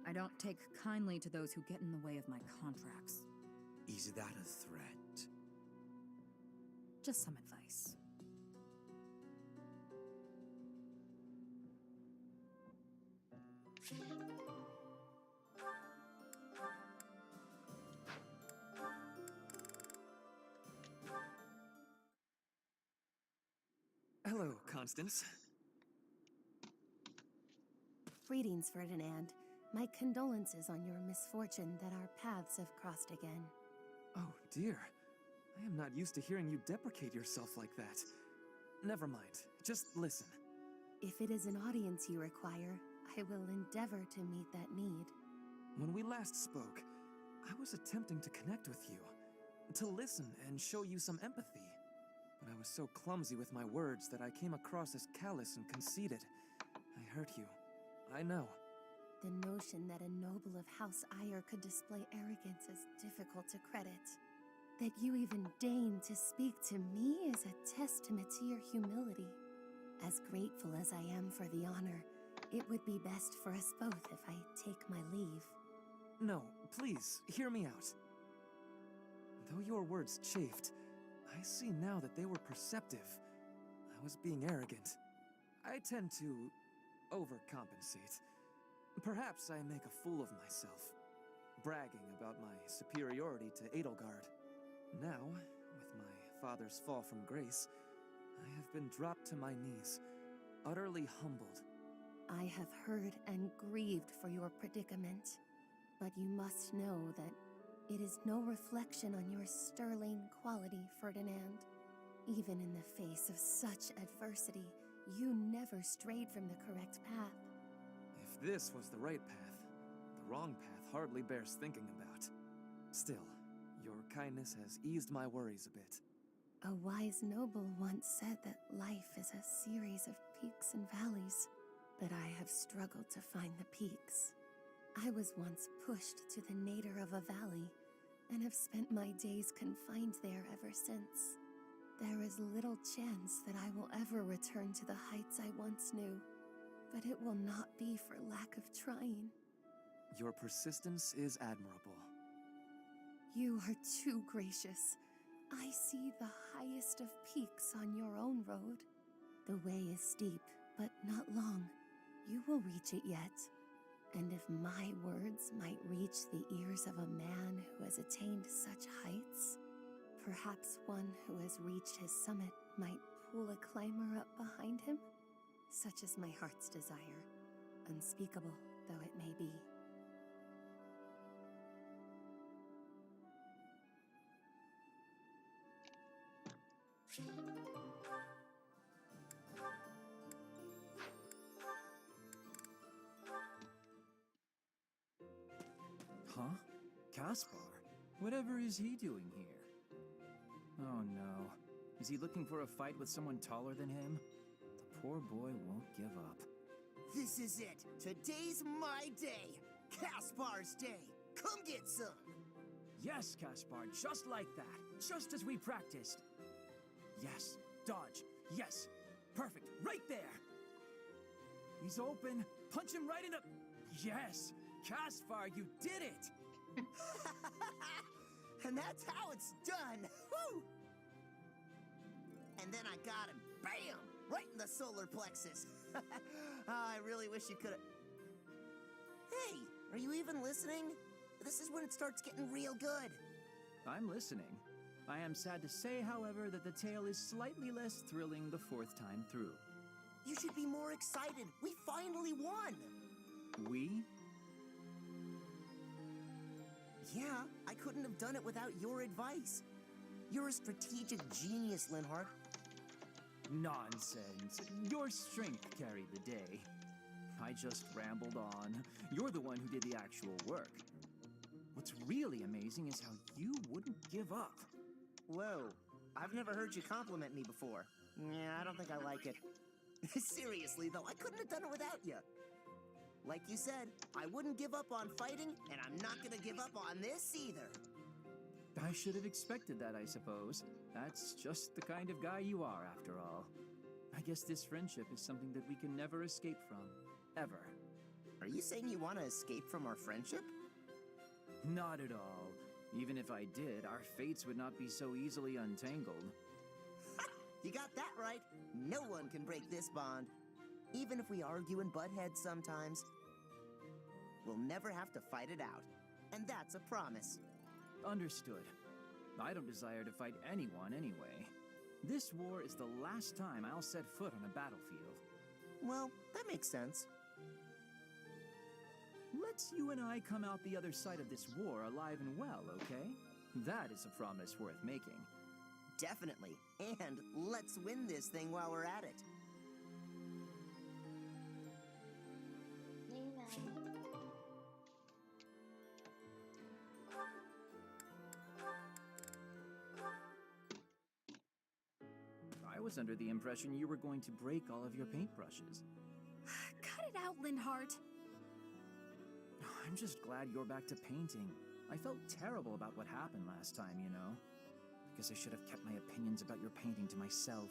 I don't take kindly to those who get in the way of my contracts. Is that a threat? Just some advice. Hello, Constance. Greetings, Ferdinand. My condolences on your misfortune that our paths have crossed again. Oh, dear. I am not used to hearing you deprecate yourself like that. Never mind. Just listen. If it is an audience you require, I will endeavor to meet that need. When we last spoke, I was attempting to connect with you, to listen and show you some empathy. But I was so clumsy with my words that I came across as callous and conceited. I hurt you. I know. The notion that a noble of House Ire could display arrogance is difficult to credit. That you even deign to speak to me is a testament to your humility. As grateful as I am for the honor, it would be best for us both if I take my leave. No, please, hear me out. Though your words chafed, I see now that they were perceptive. I was being arrogant. I tend to overcompensate. Perhaps I make a fool of myself, bragging about my superiority to Edelgard. Now, with my father's fall from grace, I have been dropped to my knees, utterly humbled. I have heard and grieved for your predicament, but you must know that it is no reflection on your sterling quality, Ferdinand. Even in the face of such adversity, You never strayed from the correct path. If this was the right path, the wrong path hardly bears thinking about. Still, your kindness has eased my worries a bit. A wise noble once said that life is a series of peaks and valleys, but I have struggled to find the peaks. I was once pushed to the nadir of a valley, and have spent my days confined there ever since. There is little chance that I will ever return to the heights I once knew, but it will not be for lack of trying. Your persistence is admirable. You are too gracious. I see the highest of peaks on your own road. The way is steep, but not long. You will reach it yet. And if my words might reach the ears of a man who has attained such heights, perhaps one who has reached his summit might pull a climber up behind him? Such is my heart's desire, unspeakable though it may be. Huh? Caspar? Whatever is he doing here? Oh no. Is he looking for a fight with someone taller than him? The poor boy won't give up. This is it. Today's my day. Caspar's day. Come get some. Yes, Caspar, just like that. Just as we practiced. Yes, dodge. Yes, perfect. Right there. He's open. Punch him right in the... Yes, Caspar, you did it. And that's how it's done. Woo! And then I got him. Bam! Right in the solar plexus. I really wish you could've... Hey, are you even listening? This is when it starts getting real good. I'm listening. I am sad to say, however, that the tale is slightly less thrilling the fourth time through. You should be more excited. We finally won. We? Yeah, I couldn't have done it without your advice. You're a strategic genius, Linhardt. Nonsense. Your strength carried the day. I just rambled on. You're the one who did the actual work. What's really amazing is how you wouldn't give up. Whoa, I've never heard you compliment me before. Yeah, I don't think I like it. Seriously, though, I couldn't have done it without you. Like you said, I wouldn't give up on fighting, and I'm not gonna give up on this either. I should have expected that, I suppose. That's just the kind of guy you are, after all. I guess this friendship is something that we can never escape from. Ever. Are you saying you want to escape from our friendship? Not at all. Even if I did, our fates would not be so easily untangled. You got that right. No one can break this bond. Even if we argue and butt heads sometimes, we'll never have to fight it out. And that's a promise. Understood. I don't desire to fight anyone anyway. This war is the last time I'll set foot on a battlefield. Well, that makes sense. Let's you and I come out the other side of this war alive and well, okay? That is a promise worth making. Definitely. And let's win this thing while we're at it. I was under the impression you were going to break all of your paintbrushes. Cut it out, Linhardt. I'm just glad you're back to painting. I felt terrible about what happened last time, you know. Because I should have kept my opinions about your painting to myself.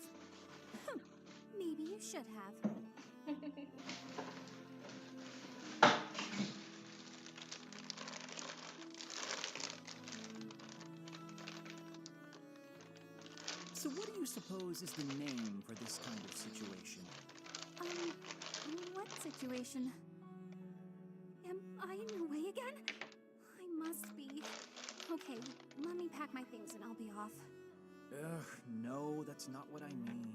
Maybe you should have. So what do you suppose is the name for this kind of situation? What situation? Am I in your way again? I must be. Okay, let me pack my things and I'll be off. Ugh, no, that's not what I mean.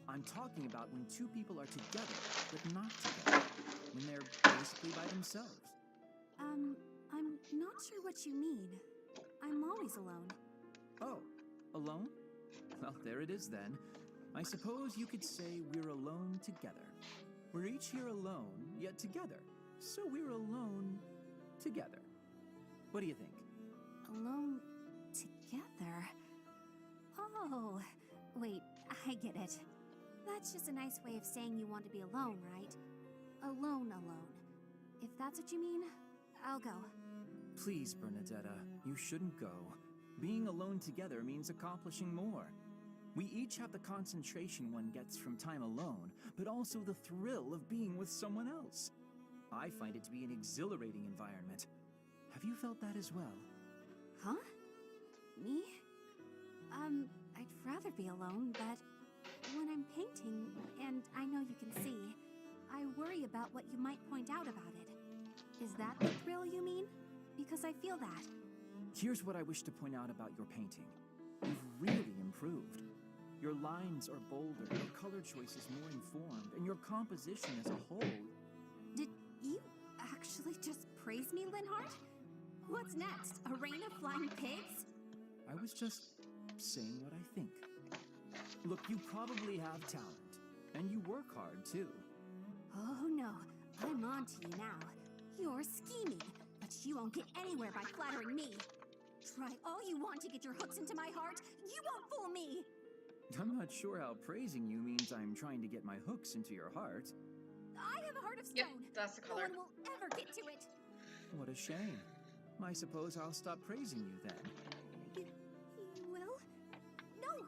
I'm talking about when two people are together, but not together. When they're basically by themselves. I'm not sure what you mean. I'm always alone. Oh, alone? Well, there it is then. I suppose you could say we're alone together. We're each here alone, yet together. So we're alone together. What do you think? Alone together? Oh, wait, I get it. That's just a nice way of saying you want to be alone, right? Alone. If that's what you mean, I'll go. Please, Bernadetta, you shouldn't go. Being alone together means accomplishing more. We each have the concentration one gets from time alone, but also the thrill of being with someone else. I find it to be an exhilarating environment. Have you felt that as well? Huh? Me? I'd rather be alone, but when I'm painting, and I know you can see, I worry about what you might point out about it. Is that the thrill you mean? Because I feel that. Here's what I wish to point out about your painting. You've really improved. Your lines are bolder, your color choice is more informed, and your composition as a whole... Did you actually just praise me, Linhardt? What's next? A rain of flying pigs? I was just saying what I think. Look, you probably have talent, and you work hard, too. Oh no, I'm on to you now. You're scheming, but you won't get anywhere by flattering me. Try all you want to get your hooks into my heart, you won't fool me! I'm not sure how praising you means I'm trying to get my hooks into your heart. I have a heart of stone. Yep, that's the color. No one will ever get to it. What a shame. I suppose I'll stop praising you then. You will? No,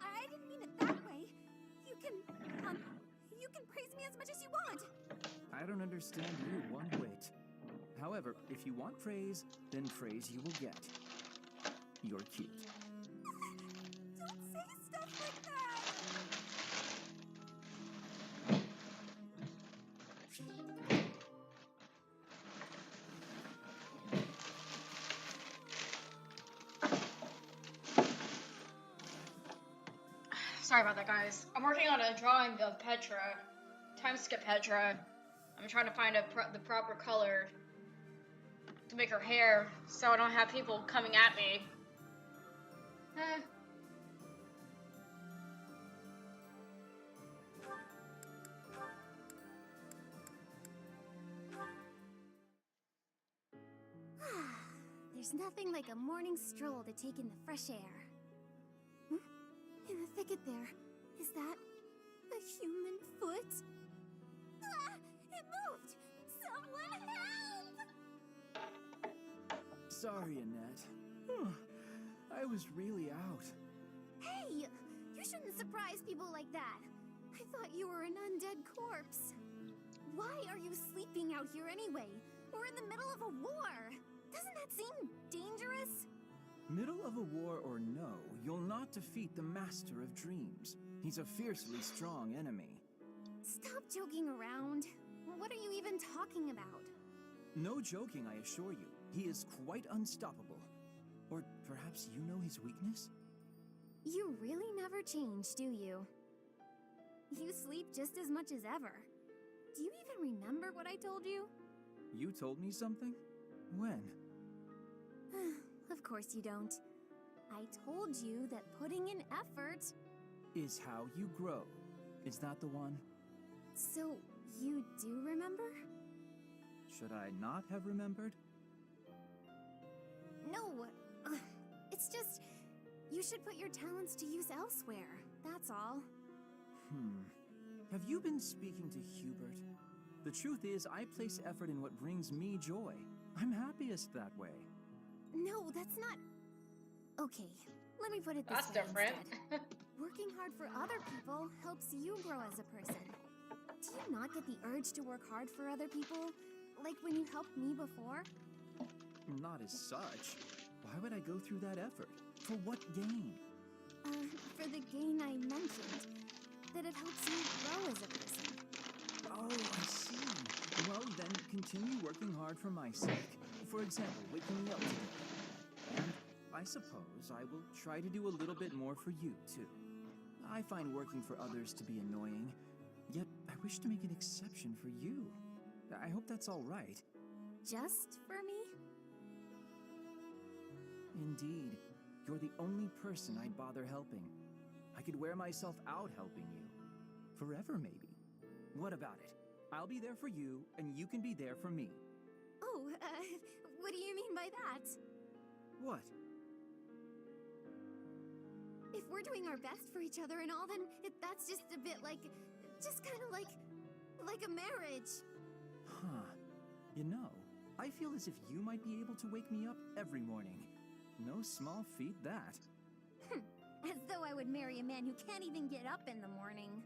I didn't mean it that way. You can praise me as much as you want. I don't understand you one whit. However, if you want praise, then praise you will get. You're cute. Don't say stuff like that! Sorry about that, guys. I'm working on a drawing of Petra. Timeskip Petra. I'm trying to find the proper color to make her hair so I don't have people coming at me. There's nothing like a morning stroll to take in the fresh air. Hmm? In the thicket there, is that a human foot? Ah! It moved! Someone help! Sorry, Annette. I was really out. Hey! You shouldn't surprise people like that. I thought you were an undead corpse. Why are you sleeping out here anyway? We're in the middle of a war. Doesn't that seem dangerous? Middle of a war or no, you'll not defeat the Master of Dreams. He's a fiercely strong enemy. Stop joking around. What are you even talking about? No joking, I assure you. He is quite unstoppable. Or perhaps you know his weakness? You really never change, do you? You sleep just as much as ever. Do you even remember what I told you? You told me something? When? Of course you don't. I told you that putting in effort... Is how you grow. Is that the one? So, you do remember? Should I not have remembered? No, it's just... You should put your talents to use elsewhere, that's all. Have you been speaking to Hubert? The truth is, I place effort in what brings me joy. I'm happiest that way. No, that's not... Okay, let me put it this That's way different. instead. Working hard for other people helps you grow as a person. Do you not get the urge to work hard for other people? Like when you helped me before? Not as such. Why would I go through that effort? For what gain? For the gain I mentioned. That it helps you grow as a person. Oh, I see. Well, then continue working hard for my sake. For example, waking me up today. And I suppose I will try to do a little bit more for you, too. I find working for others to be annoying, yet I wish to make an exception for you. I hope that's all right. Just for me? Indeed. You're the only person I'd bother helping. I could wear myself out helping you. Forever, maybe. What about it? I'll be there for you, and you can be there for me. Oh, what do you mean by that? What? If we're doing our best for each other and all, then that's just a bit like... just kind of like a marriage. Huh. You know, I feel as if you might be able to wake me up every morning. No small feat, that. As though I would marry a man who can't even get up in the morning.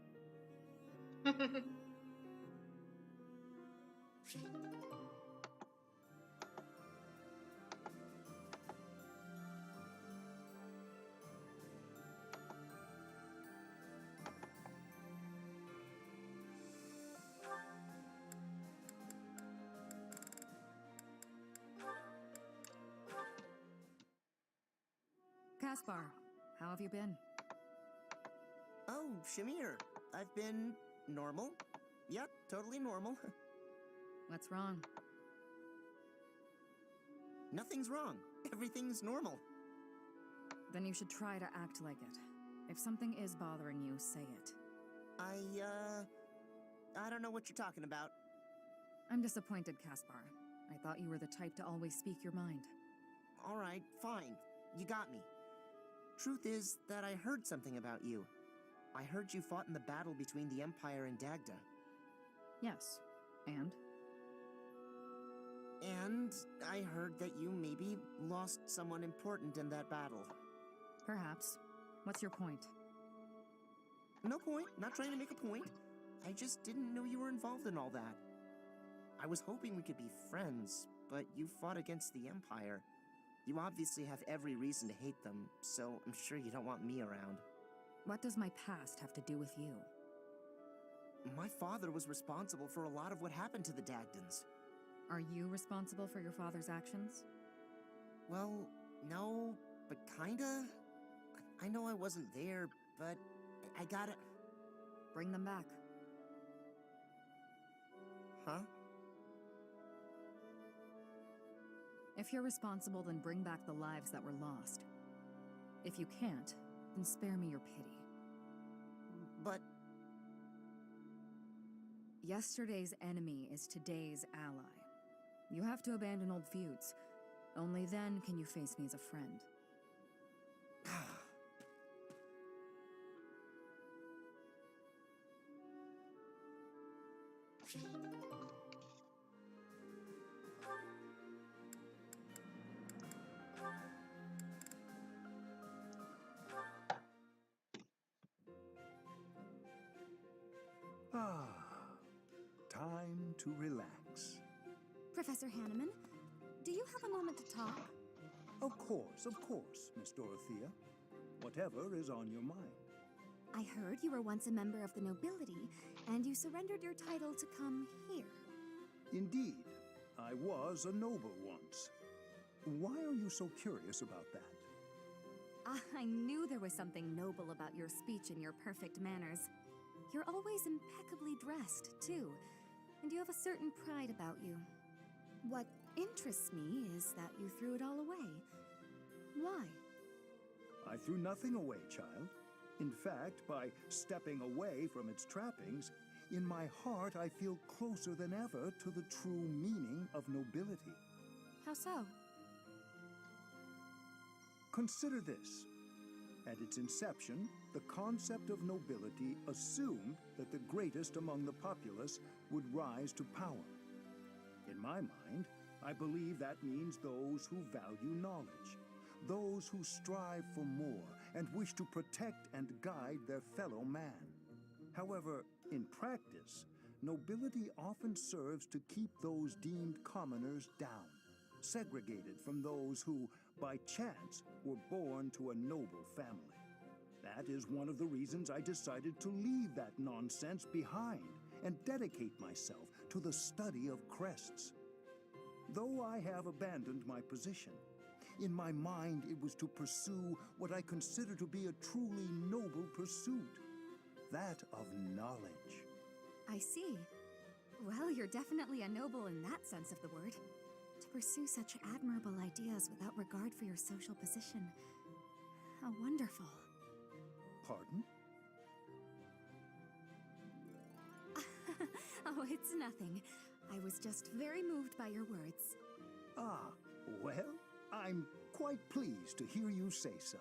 Caspar, how have you been? Oh, Shamir. I've been normal. Yep, totally normal. What's wrong? Nothing's wrong. Everything's normal. Then you should try to act like it. If something is bothering you, say it. I don't know what you're talking about. I'm disappointed, Caspar. I thought you were the type to always speak your mind. All right, fine. You got me. Truth is that I heard something about you. I heard you fought in the battle between the Empire and Dagda. Yes. And? And I heard that you maybe lost someone important in that battle. Perhaps. What's your point? No point. Not trying to make a point. I just didn't know you were involved in all that. I was hoping we could be friends, but you fought against the Empire. You obviously have every reason to hate them, so I'm sure you don't want me around. What does my past have to do with you? My father was responsible for a lot of what happened to the Dagdans. Are you responsible for your father's actions? Well, no, but kinda. I know I wasn't there, but I gotta... Bring them back. Huh? If you're responsible, then bring back the lives that were lost. If you can't, then spare me your pity. But... Yesterday's enemy is today's ally. You have to abandon old feuds. Only then can you face me as a friend. Time to relax. Professor Hanneman, do you have a moment to talk? Of course, Miss Dorothea. Whatever is on your mind. I heard you were once a member of the nobility, and you surrendered your title to come here. Indeed, I was a noble once. Why are you so curious about that? I knew there was something noble about your speech and your perfect manners. You're always impeccably dressed, too, and you have a certain pride about you. What interests me is that you threw it all away. Why? I threw nothing away, child. In fact, by stepping away from its trappings, in my heart I feel closer than ever to the true meaning of nobility. How so? Consider this. At its inception, the concept of nobility assumed that the greatest among the populace would rise to power. In my mind, I believe that means those who value knowledge, those who strive for more and wish to protect and guide their fellow man. However, in practice, nobility often serves to keep those deemed commoners down, segregated from those who, by chance, were born to a noble family. That is one of the reasons I decided to leave that nonsense behind and dedicate myself to the study of crests. Though I have abandoned my position, in my mind it was to pursue what I consider to be a truly noble pursuit, that of knowledge. I see. Well, you're definitely a noble in that sense of the word. To pursue such admirable ideas without regard for your social position. How wonderful. pardon? Oh, it's nothing. I was just very moved by your words. Ah, well, I'm quite pleased to hear you say so.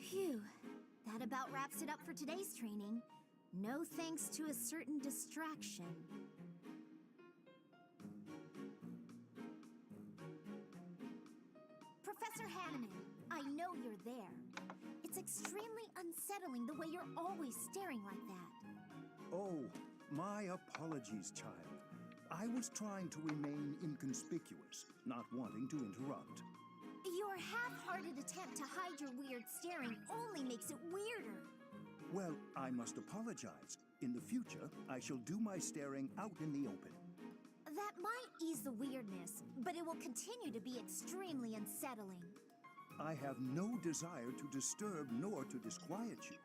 Phew. That about wraps it up for today's training. No thanks to a certain distraction. Professor Hanneman, I know you're there. It's extremely unsettling the way you're always staring like that. Oh, my apologies, child. I was trying to remain inconspicuous, not wanting to interrupt. Your half-hearted attempt to hide your weird staring only makes it weirder. Well, I must apologize. In the future, I shall do my staring out in the open. That might ease the weirdness, but it will continue to be extremely unsettling. I have no desire to disturb nor to disquiet you,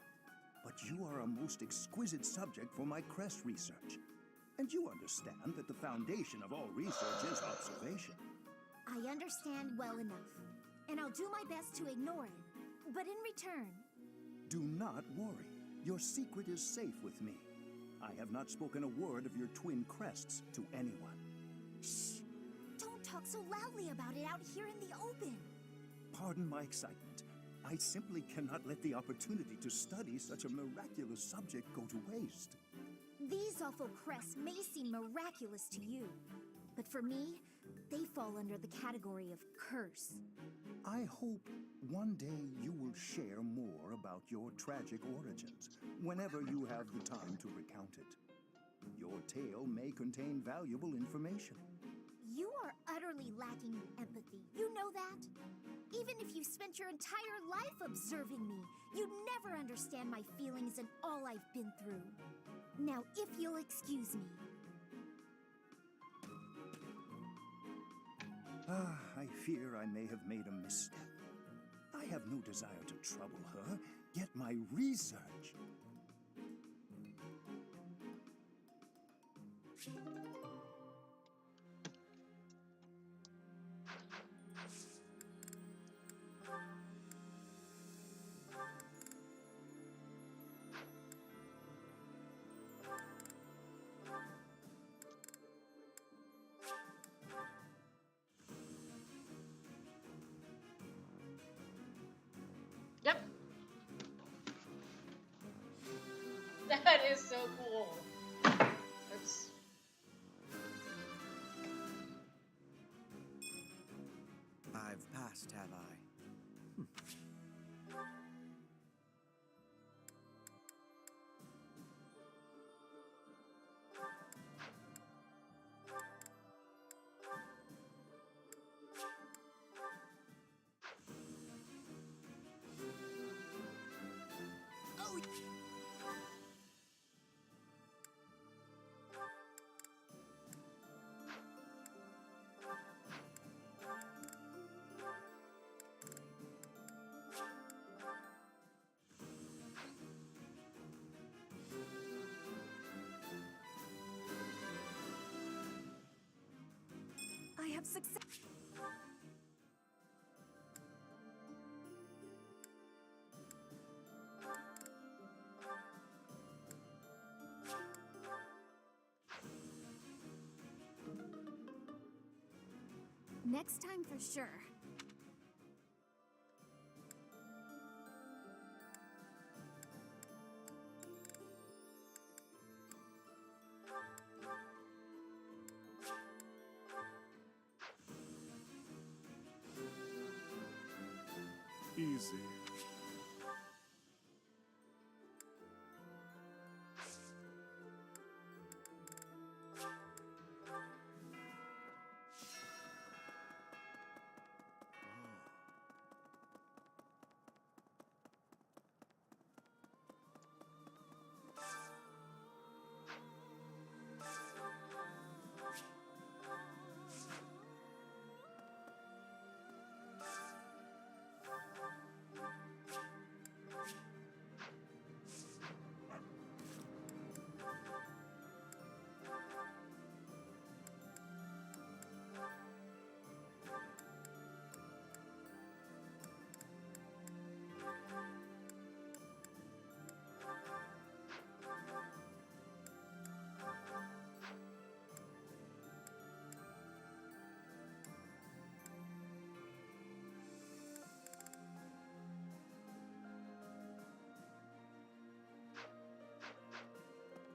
but you are a most exquisite subject for my crest research. And you understand that the foundation of all research is observation. I understand well enough, and I'll do my best to ignore it. But in return... Do not worry. Your secret is safe with me. I have not spoken a word of your twin crests to anyone. Shh! Don't talk so loudly about it out here in the open. Pardon my excitement. I simply cannot let the opportunity to study such a miraculous subject go to waste. These awful crests may seem miraculous to you, but for me, they fall under the category of curse. I hope one day you will share more about your tragic origins, whenever you have the time to recount it. Your tale may contain valuable information. You are utterly lacking in empathy, you know that? Even if you spent your entire life observing me, you'd never understand my feelings and all I've been through. Now, if you'll excuse me. I fear I may have made a misstep. I have no desire to trouble her, yet my research... Yep. That is so cool. Oops. I've passed, have I? I have success. Next time for sure. Easy.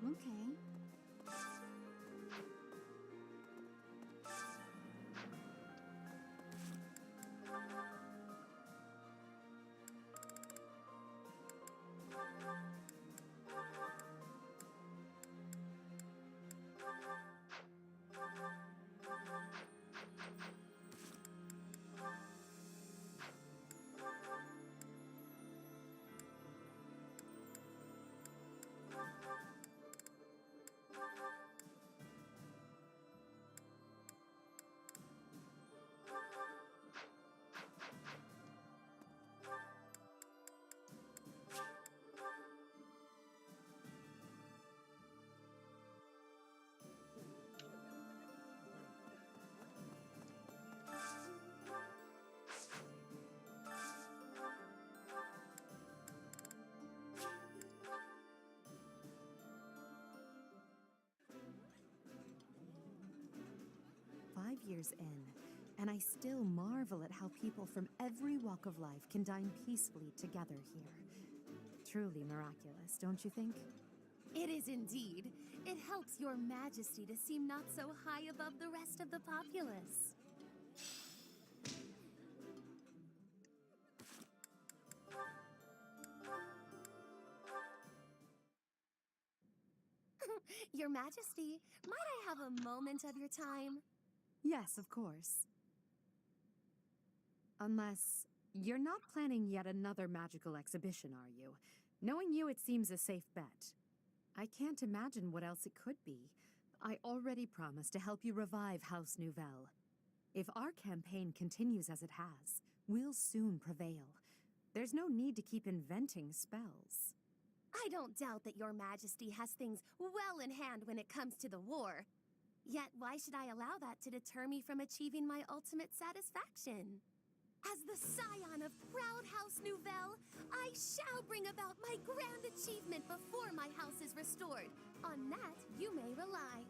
Okay. Years in, and I still marvel at how people from every walk of life can dine peacefully together here. Truly miraculous, don't you think? It is indeed. It helps your majesty to seem not so high above the rest of the populace. Your Majesty, might I have a moment of your time? Yes, of course. Unless you're not planning yet another magical exhibition, are you? Knowing you, it seems a safe bet. I can't imagine what else it could be. I already promised to help you revive House Nouvelle. If our campaign continues as it has, we'll soon prevail. There's no need to keep inventing spells. I don't doubt that your Majesty has things well in hand when it comes to the war. Yet why should I allow that to deter me from achieving my ultimate satisfaction? As the scion of proud House Nouvelle, I shall bring about my grand achievement before my house is restored. On that, you may rely.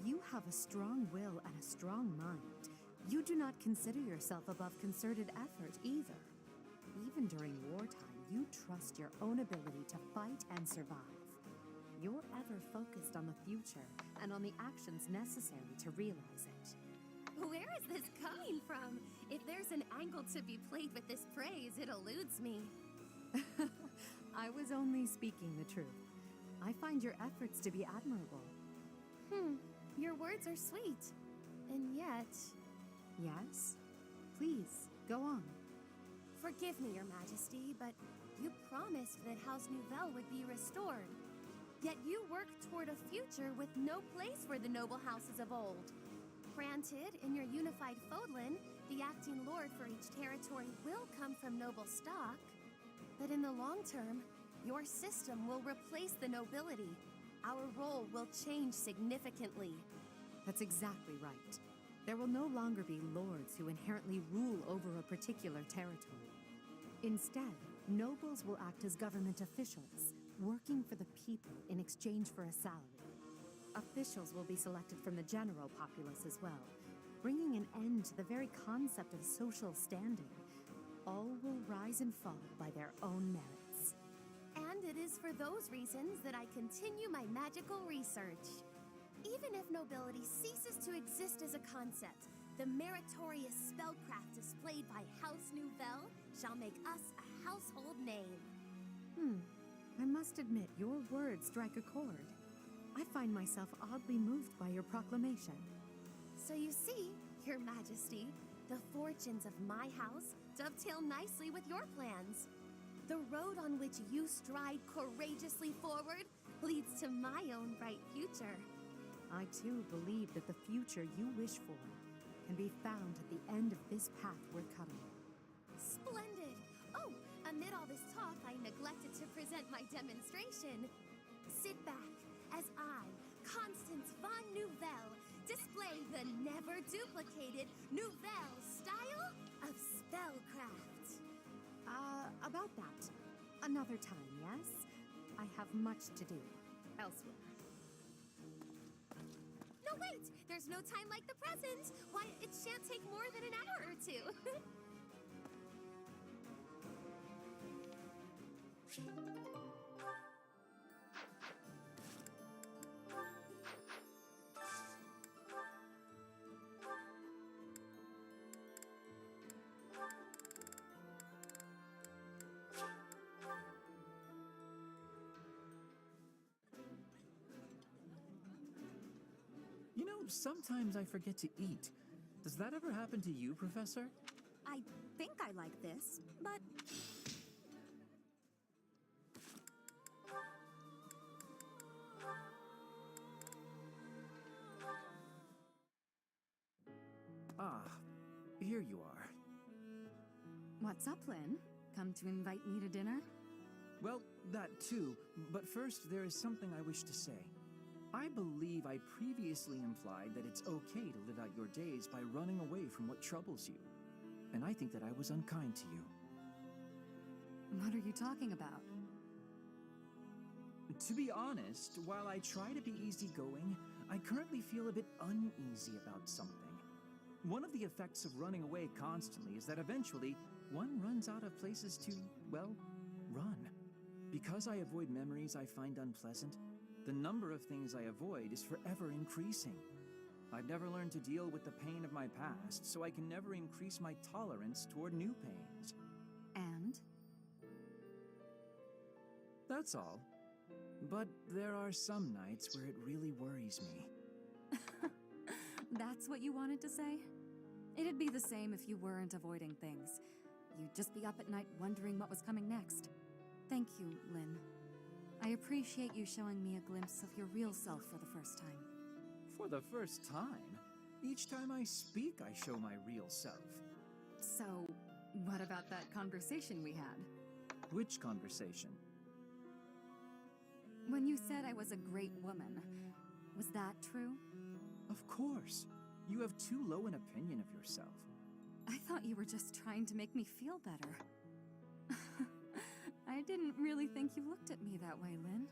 You have a strong will and a strong mind. You do not consider yourself above concerted effort either. Even during wartime, you trust your own ability to fight and survive. You're ever focused on the future and on the actions necessary to realize it. Where is this coming from? If there's an angle to be played with this praise, it eludes me. I was only speaking the truth. I find your efforts to be admirable. Your words are sweet. And yet... Yes? Please, go on. Forgive me, Your Majesty, but you promised that House Nouvelle would be restored. Yet you work toward a future with no place for the noble houses of old. Granted, in your unified Fodlan, the acting lord for each territory will come from noble stock. But in the long term, your system will replace the nobility. Our role will change significantly. That's exactly right. There will no longer be lords who inherently rule over a particular territory. Instead, nobles will act as government officials, working for the people in exchange for a salary. Officials will be selected from the general populace as well, bringing an end to the very concept of social standing. All will rise and fall by their own merits. And it is for those reasons that I continue my magical research. Even if nobility ceases to exist as a concept, the meritorious spellcraft displayed by House Nouvelle shall make us a household name. I must admit, your words strike a chord. I find myself oddly moved by your proclamation. So you see, Your Majesty, the fortunes of my house dovetail nicely with your plans. The road on which you stride courageously forward leads to my own bright future. I too believe that the future you wish for can be found at the end of this path we're cutting. Splendid! Oh, amid all this talk, I neglected to present my demonstration. Sit back as I, Constance von Nouvelle, display the never-duplicated Nouvelle style of spellcraft. About that. Another time, yes? I have much to do elsewhere. No, wait! There's no time like the present! Why, it shan't take more than an hour or two. sometimes I forget to eat. Does that ever happen to you, Professor? I think I like this, but... Ah, here you are. What's up, Lynn? Come to invite me to dinner? Well, that too, but first there is something I wish to say. I believe I previously implied that it's okay to live out your days by running away from what troubles you. And I think that I was unkind to you. What are you talking about? To be honest, while I try to be easygoing, I currently feel a bit uneasy about something. One of the effects of running away constantly is that eventually one runs out of places to, well, run. Because I avoid memories I find unpleasant, the number of things I avoid is forever increasing. I've never learned to deal with the pain of my past, so I can never increase my tolerance toward new pains. And? That's all. But there are some nights where it really worries me. That's what you wanted to say? It'd be the same if you weren't avoiding things. You'd just be up at night wondering what was coming next. Thank you, Lynn. I appreciate you showing me a glimpse of your real self for the first time. For the first time? Each time I speak, I show my real self. So, what about that conversation we had? Which conversation? When you said I was a great woman, was that true? Of course. You have too low an opinion of yourself. I thought you were just trying to make me feel better. I didn't really think you looked at me that way, Lynn.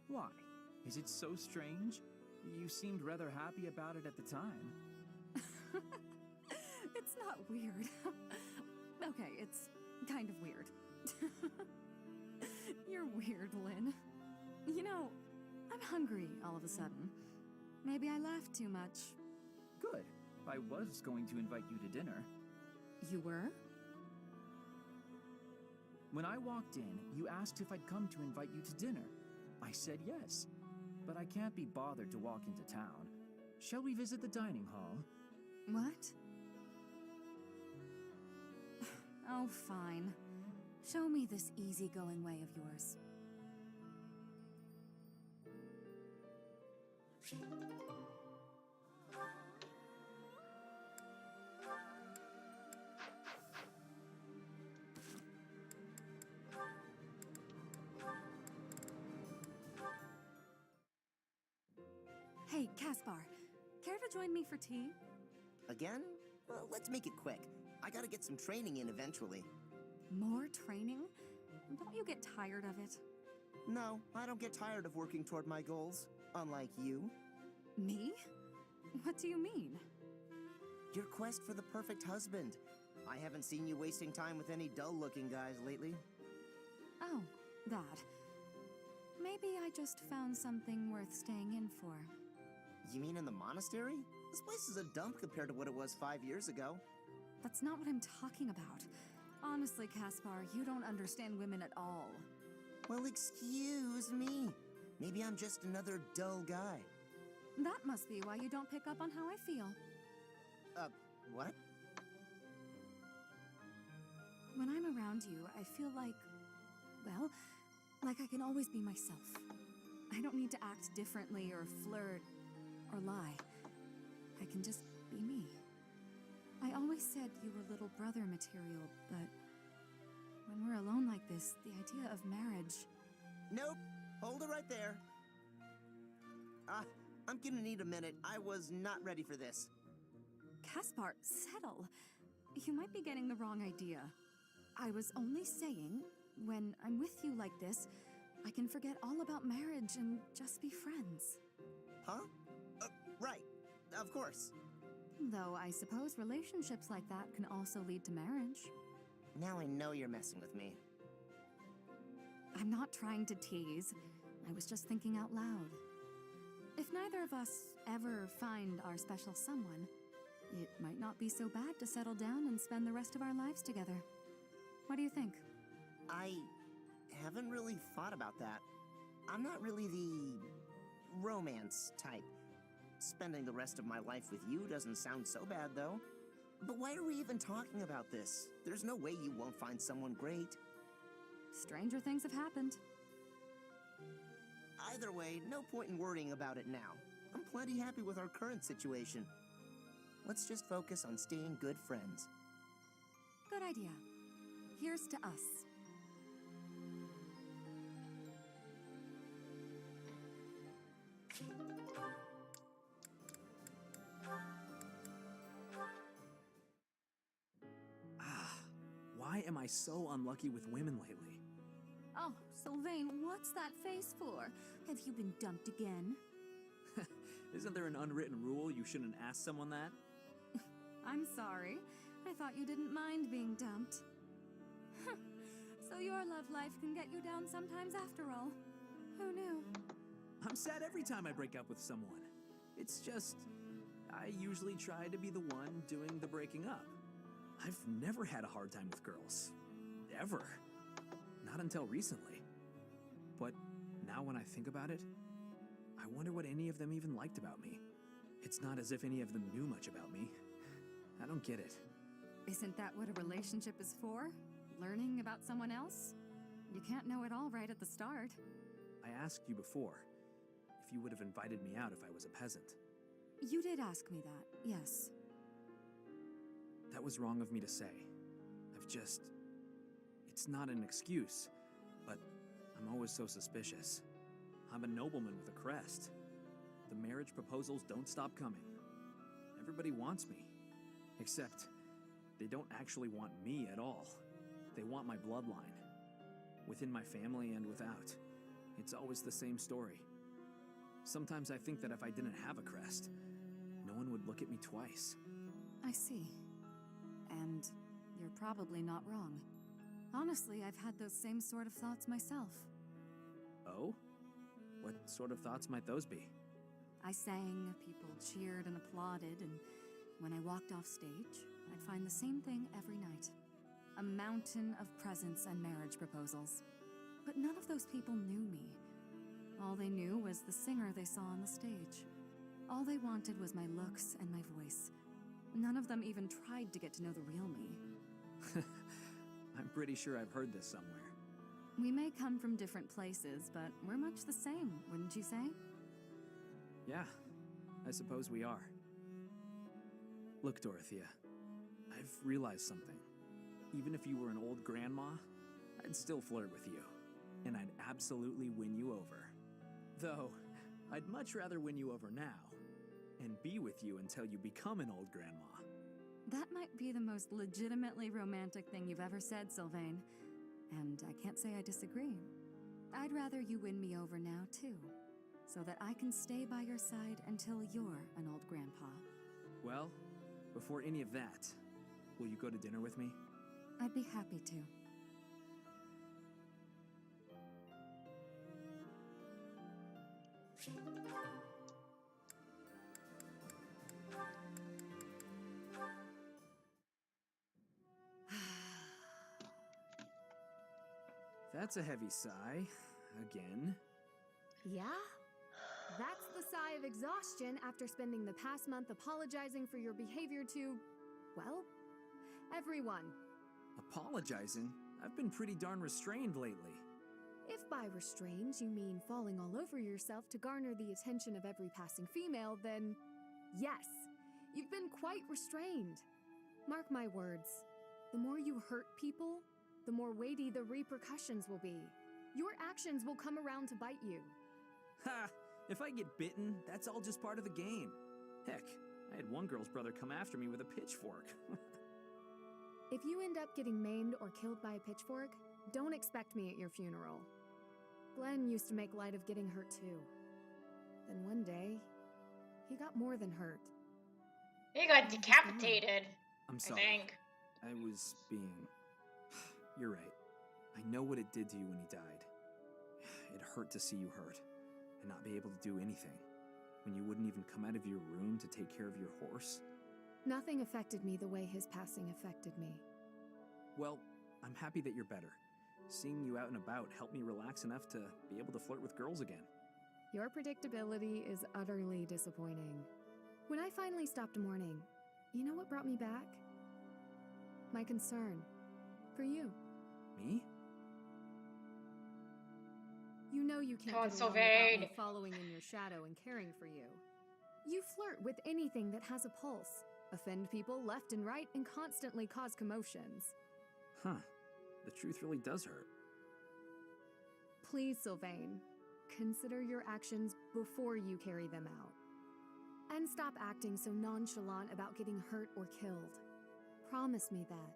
Why? Is it so strange? You seemed rather happy about it at the time. It's not weird. Okay, it's kind of weird. You're weird, Lynn. You know, I'm hungry all of a sudden. Maybe I laughed too much. Good. I was going to invite you to dinner. You were? When I walked in, you asked if I'd come to invite you to dinner. I said yes, but I can't be bothered to walk into town. Shall we visit the dining hall? What? Oh, fine. Show me this easygoing way of yours. Hey, Caspar, care to join me for tea? Again? Well, let's make it quick. I gotta get some training in eventually. More training? Don't you get tired of it? No, I don't get tired of working toward my goals, unlike you. Me? What do you mean? Your quest for the perfect husband. I haven't seen you wasting time with any dull-looking guys lately. Oh, that. Maybe I just found something worth staying in for. You mean in the monastery? This place is a dump compared to what it was 5 years ago. That's not what I'm talking about. Honestly, Caspar, you don't understand women at all. Well, excuse me. Maybe I'm just another dull guy. That must be why you don't pick up on how I feel. What? When I'm around you, I feel like, well, like I can always be myself. I don't need to act differently or flirt or lie. I can just be me. I always said you were little brother material, but when we're alone like this, the idea of marriage... Nope. Hold it right there. I'm gonna need a minute. I was not ready for this. Caspar, settle. You might be getting the wrong idea. I was only saying, when I'm with you like this, I can forget all about marriage and just be friends. Huh? Right. Of course. Though I suppose relationships like that can also lead to marriage. Now I know you're messing with me. I'm not trying to tease. I was just thinking out loud. If neither of us ever find our special someone, it might not be so bad to settle down and spend the rest of our lives together. What do you think? I haven't really thought about that. I'm not really the romance type. Spending the rest of my life with you doesn't sound so bad, though. But why are we even talking about this? There's no way you won't find someone great. Stranger things have happened. Either way, no point in worrying about it now. I'm plenty happy with our current situation. Let's just focus on staying good friends. Good idea. Here's to us. Why am I so unlucky with women lately? Oh, Sylvain, what's that face for? Have you been dumped again? Isn't there an unwritten rule you shouldn't ask someone that? I'm sorry. I thought you didn't mind being dumped. So your love life can get you down sometimes after all. Who knew? I'm sad every time I break up with someone. It's just, I usually try to be the one doing the breaking up. I've never had a hard time with girls. Ever. Not until recently. But now when I think about it, I wonder what any of them even liked about me. It's not as if any of them knew much about me. I don't get it. Isn't that what a relationship is for? Learning about someone else? You can't know it all right at the start. I asked you before if you would have invited me out if I was a peasant. You did ask me that, yes. That was wrong of me to say. It's not an excuse, but I'm always so suspicious. I'm a nobleman with a crest. The marriage proposals don't stop coming. Everybody wants me. Except, they don't actually want me at all. They want my bloodline. Within my family and without. It's always the same story. Sometimes I think that if I didn't have a crest, no one would look at me twice. I see. And you're probably not wrong. Honestly, I've had those same sort of thoughts myself. Oh? What sort of thoughts might those be? I sang, people cheered and applauded, and when I walked off stage, I'd find the same thing every night. A mountain of presents and marriage proposals. But none of those people knew me. All they knew was the singer they saw on the stage. All they wanted was my looks and my voice. None of them even tried to get to know the real me. I'm pretty sure I've heard this somewhere. We may come from different places, but we're much the same, wouldn't you say? Yeah, I suppose we are. Look, Dorothea, I've realized something. Even if you were an old grandma, I'd still flirt with you. And I'd absolutely win you over. Though, I'd much rather win you over now, and be with you until you become an old grandma. That might be the most legitimately romantic thing you've ever said, Sylvain. And I can't say I disagree. I'd rather you win me over now, too. So that I can stay by your side until you're an old grandpa. Well, before any of that, will you go to dinner with me? I'd be happy to. That's a heavy sigh. Again. Yeah? That's the sigh of exhaustion after spending the past month apologizing for your behavior to, well, everyone. Apologizing? I've been pretty darn restrained lately. If by restrained you mean falling all over yourself to garner the attention of every passing female, then yes, you've been quite restrained. Mark my words, the more you hurt people, the more weighty the repercussions will be. Your actions will come around to bite you. Ha! If I get bitten, that's all just part of the game. Heck, I had one girl's brother come after me with a pitchfork. If you end up getting maimed or killed by a pitchfork, don't expect me at your funeral. Glenn used to make light of getting hurt too. Then one day, he got more than hurt. He got decapitated. I'm sorry. I think. I was being... You're right. I know what it did to you when he died. It hurt to see you hurt, and not be able to do anything. When you wouldn't even come out of your room to take care of your horse. Nothing affected me the way his passing affected me. Well, I'm happy that you're better. Seeing you out and about helped me relax enough to be able to flirt with girls again. Your predictability is utterly disappointing. When I finally stopped mourning, you know what brought me back? My concern for you. Me? You know you can't Come on, get along without me Sylvain. following in your shadow and caring for you. You flirt with anything that has a pulse, offend people left and right, and constantly cause commotions. Huh. The truth really does hurt. Please, Sylvain, consider your actions before you carry them out. And stop acting so nonchalant about getting hurt or killed. Promise me that.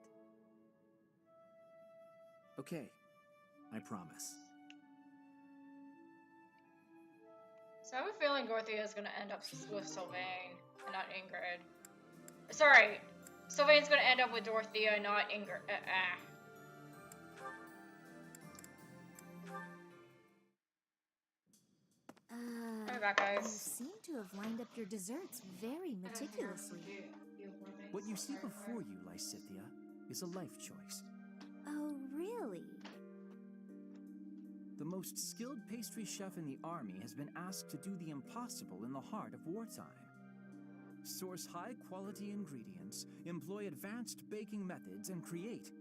Okay. I promise. So I have a feeling Dorothea is gonna end up with Sylvain and not Ingrid. Sorry, Sylvain's gonna end up with Dorothea, not Ingrid. Right back, You guys. seem to have lined up your desserts very meticulously. What you see before you, Lysithea, is a life choice. Oh, really? The most skilled pastry chef in the army has been asked to do the impossible in the heart of wartime. Source high-quality ingredients, employ advanced baking methods, and create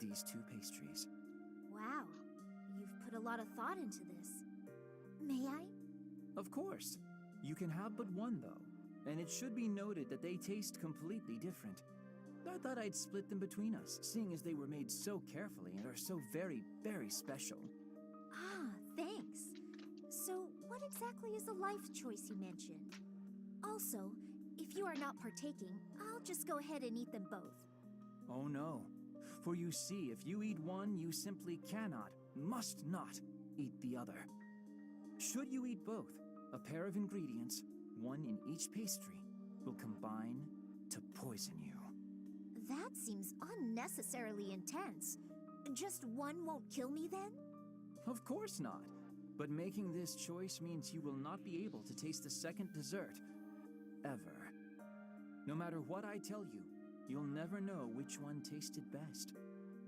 these two pastries. Wow, you've put a lot of thought into this. May I? Of course. You can have but one, though, and it should be noted that they taste completely different. I thought I'd split them between us, seeing as they were made so carefully and are so very, very special. Ah, thanks. So, what exactly is the life choice you mentioned? Also, if you are not partaking, I'll just go ahead and eat them both. Oh no. For you see, if you eat one, you simply cannot, must not, eat the other. Should you eat both, a pair of ingredients, one in each pastry, will combine to poison you. That seems unnecessarily intense. Just one won't kill me then? Of course not. But making this choice means you will not be able to taste the second dessert. Ever. No matter what I tell you, you'll never know which one tasted best.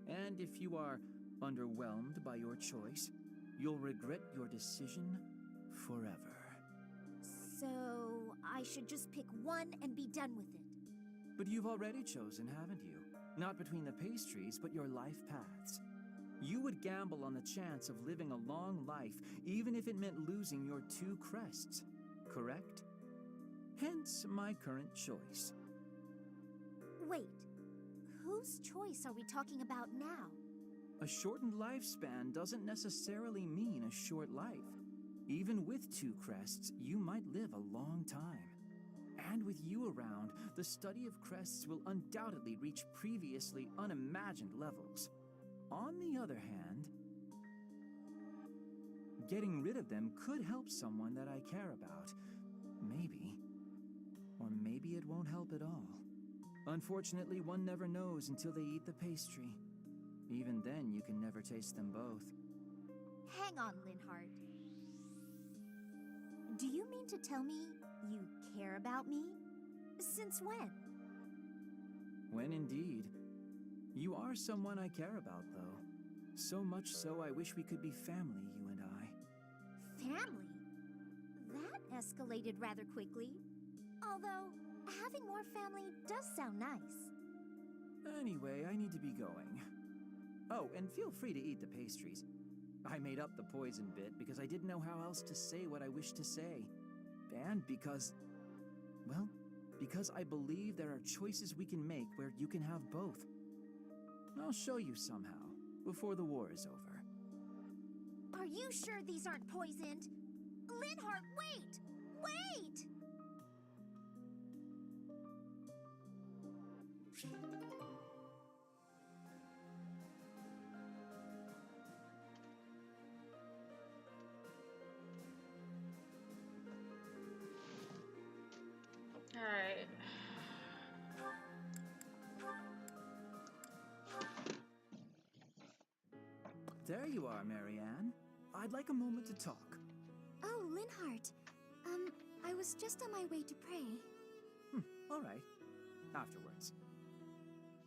And if you are underwhelmed by your choice, you'll regret your decision forever. So, I should just pick one and be done with it. But you've already chosen, haven't you? Not between the pastries, but your life paths. You would gamble on the chance of living a long life, even if it meant losing your two crests, correct? Hence my current choice. Wait, whose choice are we talking about now? A shortened lifespan doesn't necessarily mean a short life. Even with two crests, you might live a long time. And with you around, the study of crests will undoubtedly reach previously unimagined levels. On the other hand, getting rid of them could help someone that I care about. Maybe. Or maybe it won't help at all. Unfortunately, one never knows until they eat the pastry. Even then, you can never taste them both. Hang on, Linhardt. Do you mean to tell me you care about me? Since when? When indeed. You are someone I care about, though. So much so I wish we could be family, you and I. Family? That escalated rather quickly. Although, having more family does sound nice. Anyway, I need to be going. Oh, and feel free to eat the pastries. I made up the poison bit because I didn't know how else to say what I wished to say. And because I believe there are choices we can make where you can have both. I'll show you somehow, before the war is over. Are you sure these aren't poisoned? Linhardt, wait! Wait! Alright. There you are, Marianne. I'd like a moment to talk. Oh, Linhardt. I was just on my way to pray. All right. Afterwards.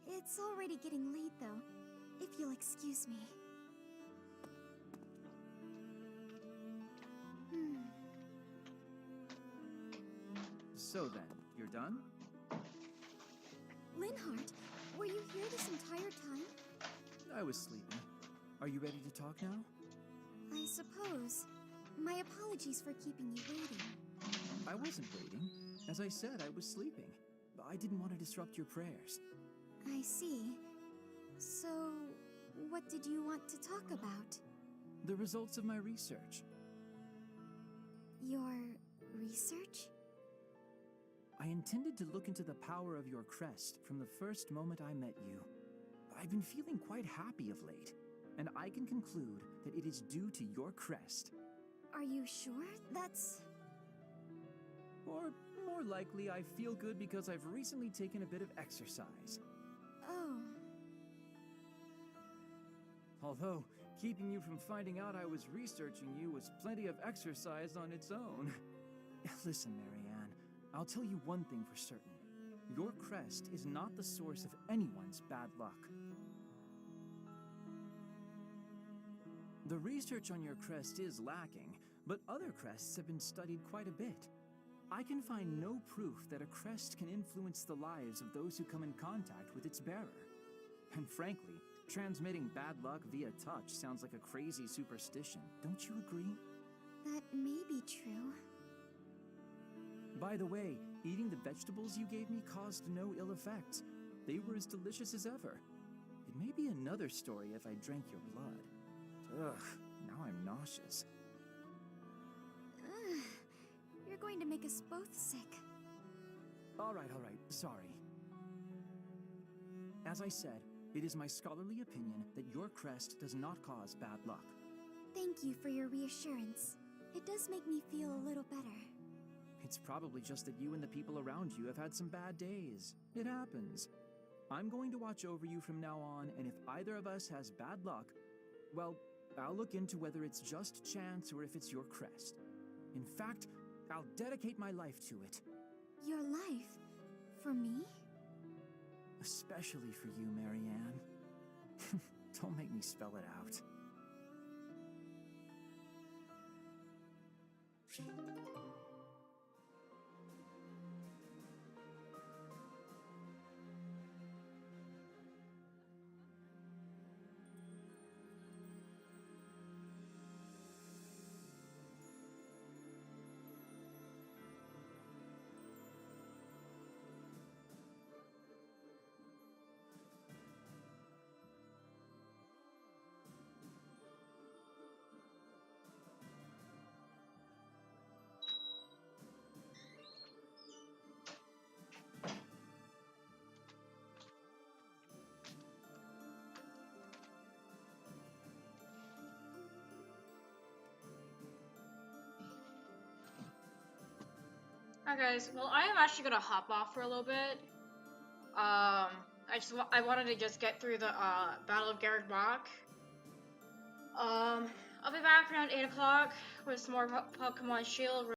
It's already getting late, though. If you'll excuse me. So then, you're done? Linhardt, were you here this entire time? I was sleeping. Are you ready to talk now? I suppose. My apologies for keeping you waiting. I wasn't waiting. As I said, I was sleeping. I didn't want to disrupt your prayers. I see. So, what did you want to talk about? The results of my research. Your research? I intended to look into the power of your crest from the first moment I met you. I've been feeling quite happy of late, and I can conclude that it is due to your crest. Are you sure that's... Or more likely, I feel good because I've recently taken a bit of exercise. Oh. Although, keeping you from finding out I was researching you was plenty of exercise on its own. Listen, Marianne, I'll tell you one thing for certain. Your crest is not the source of anyone's bad luck. The research on your crest is lacking, but other crests have been studied quite a bit. I can find no proof that a crest can influence the lives of those who come in contact with its bearer. And frankly, transmitting bad luck via touch sounds like a crazy superstition, don't you agree? That may be true. By the way, eating the vegetables you gave me caused no ill effects. They were as delicious as ever. It may be another story if I drank your blood. Ugh, now I'm nauseous. Ugh, you're going to make us both sick. All right, sorry. As I said, it is my scholarly opinion that your crest does not cause bad luck. Thank you for your reassurance. It does make me feel a little better. It's probably just that you and the people around you have had some bad days. It happens. I'm going to watch over you from now on, and if either of us has bad luck, well, I'll look into whether it's just chance or if it's your crest. In fact, I'll dedicate my life to it. Your life? For me? Especially for you, Marianne. Don't make me spell it out. Alright guys, well I am actually gonna hop off for a little bit. I wanted to just get through the Battle of Garreg Mach. I'll be back around 8 o'clock with some more Pokemon Shield.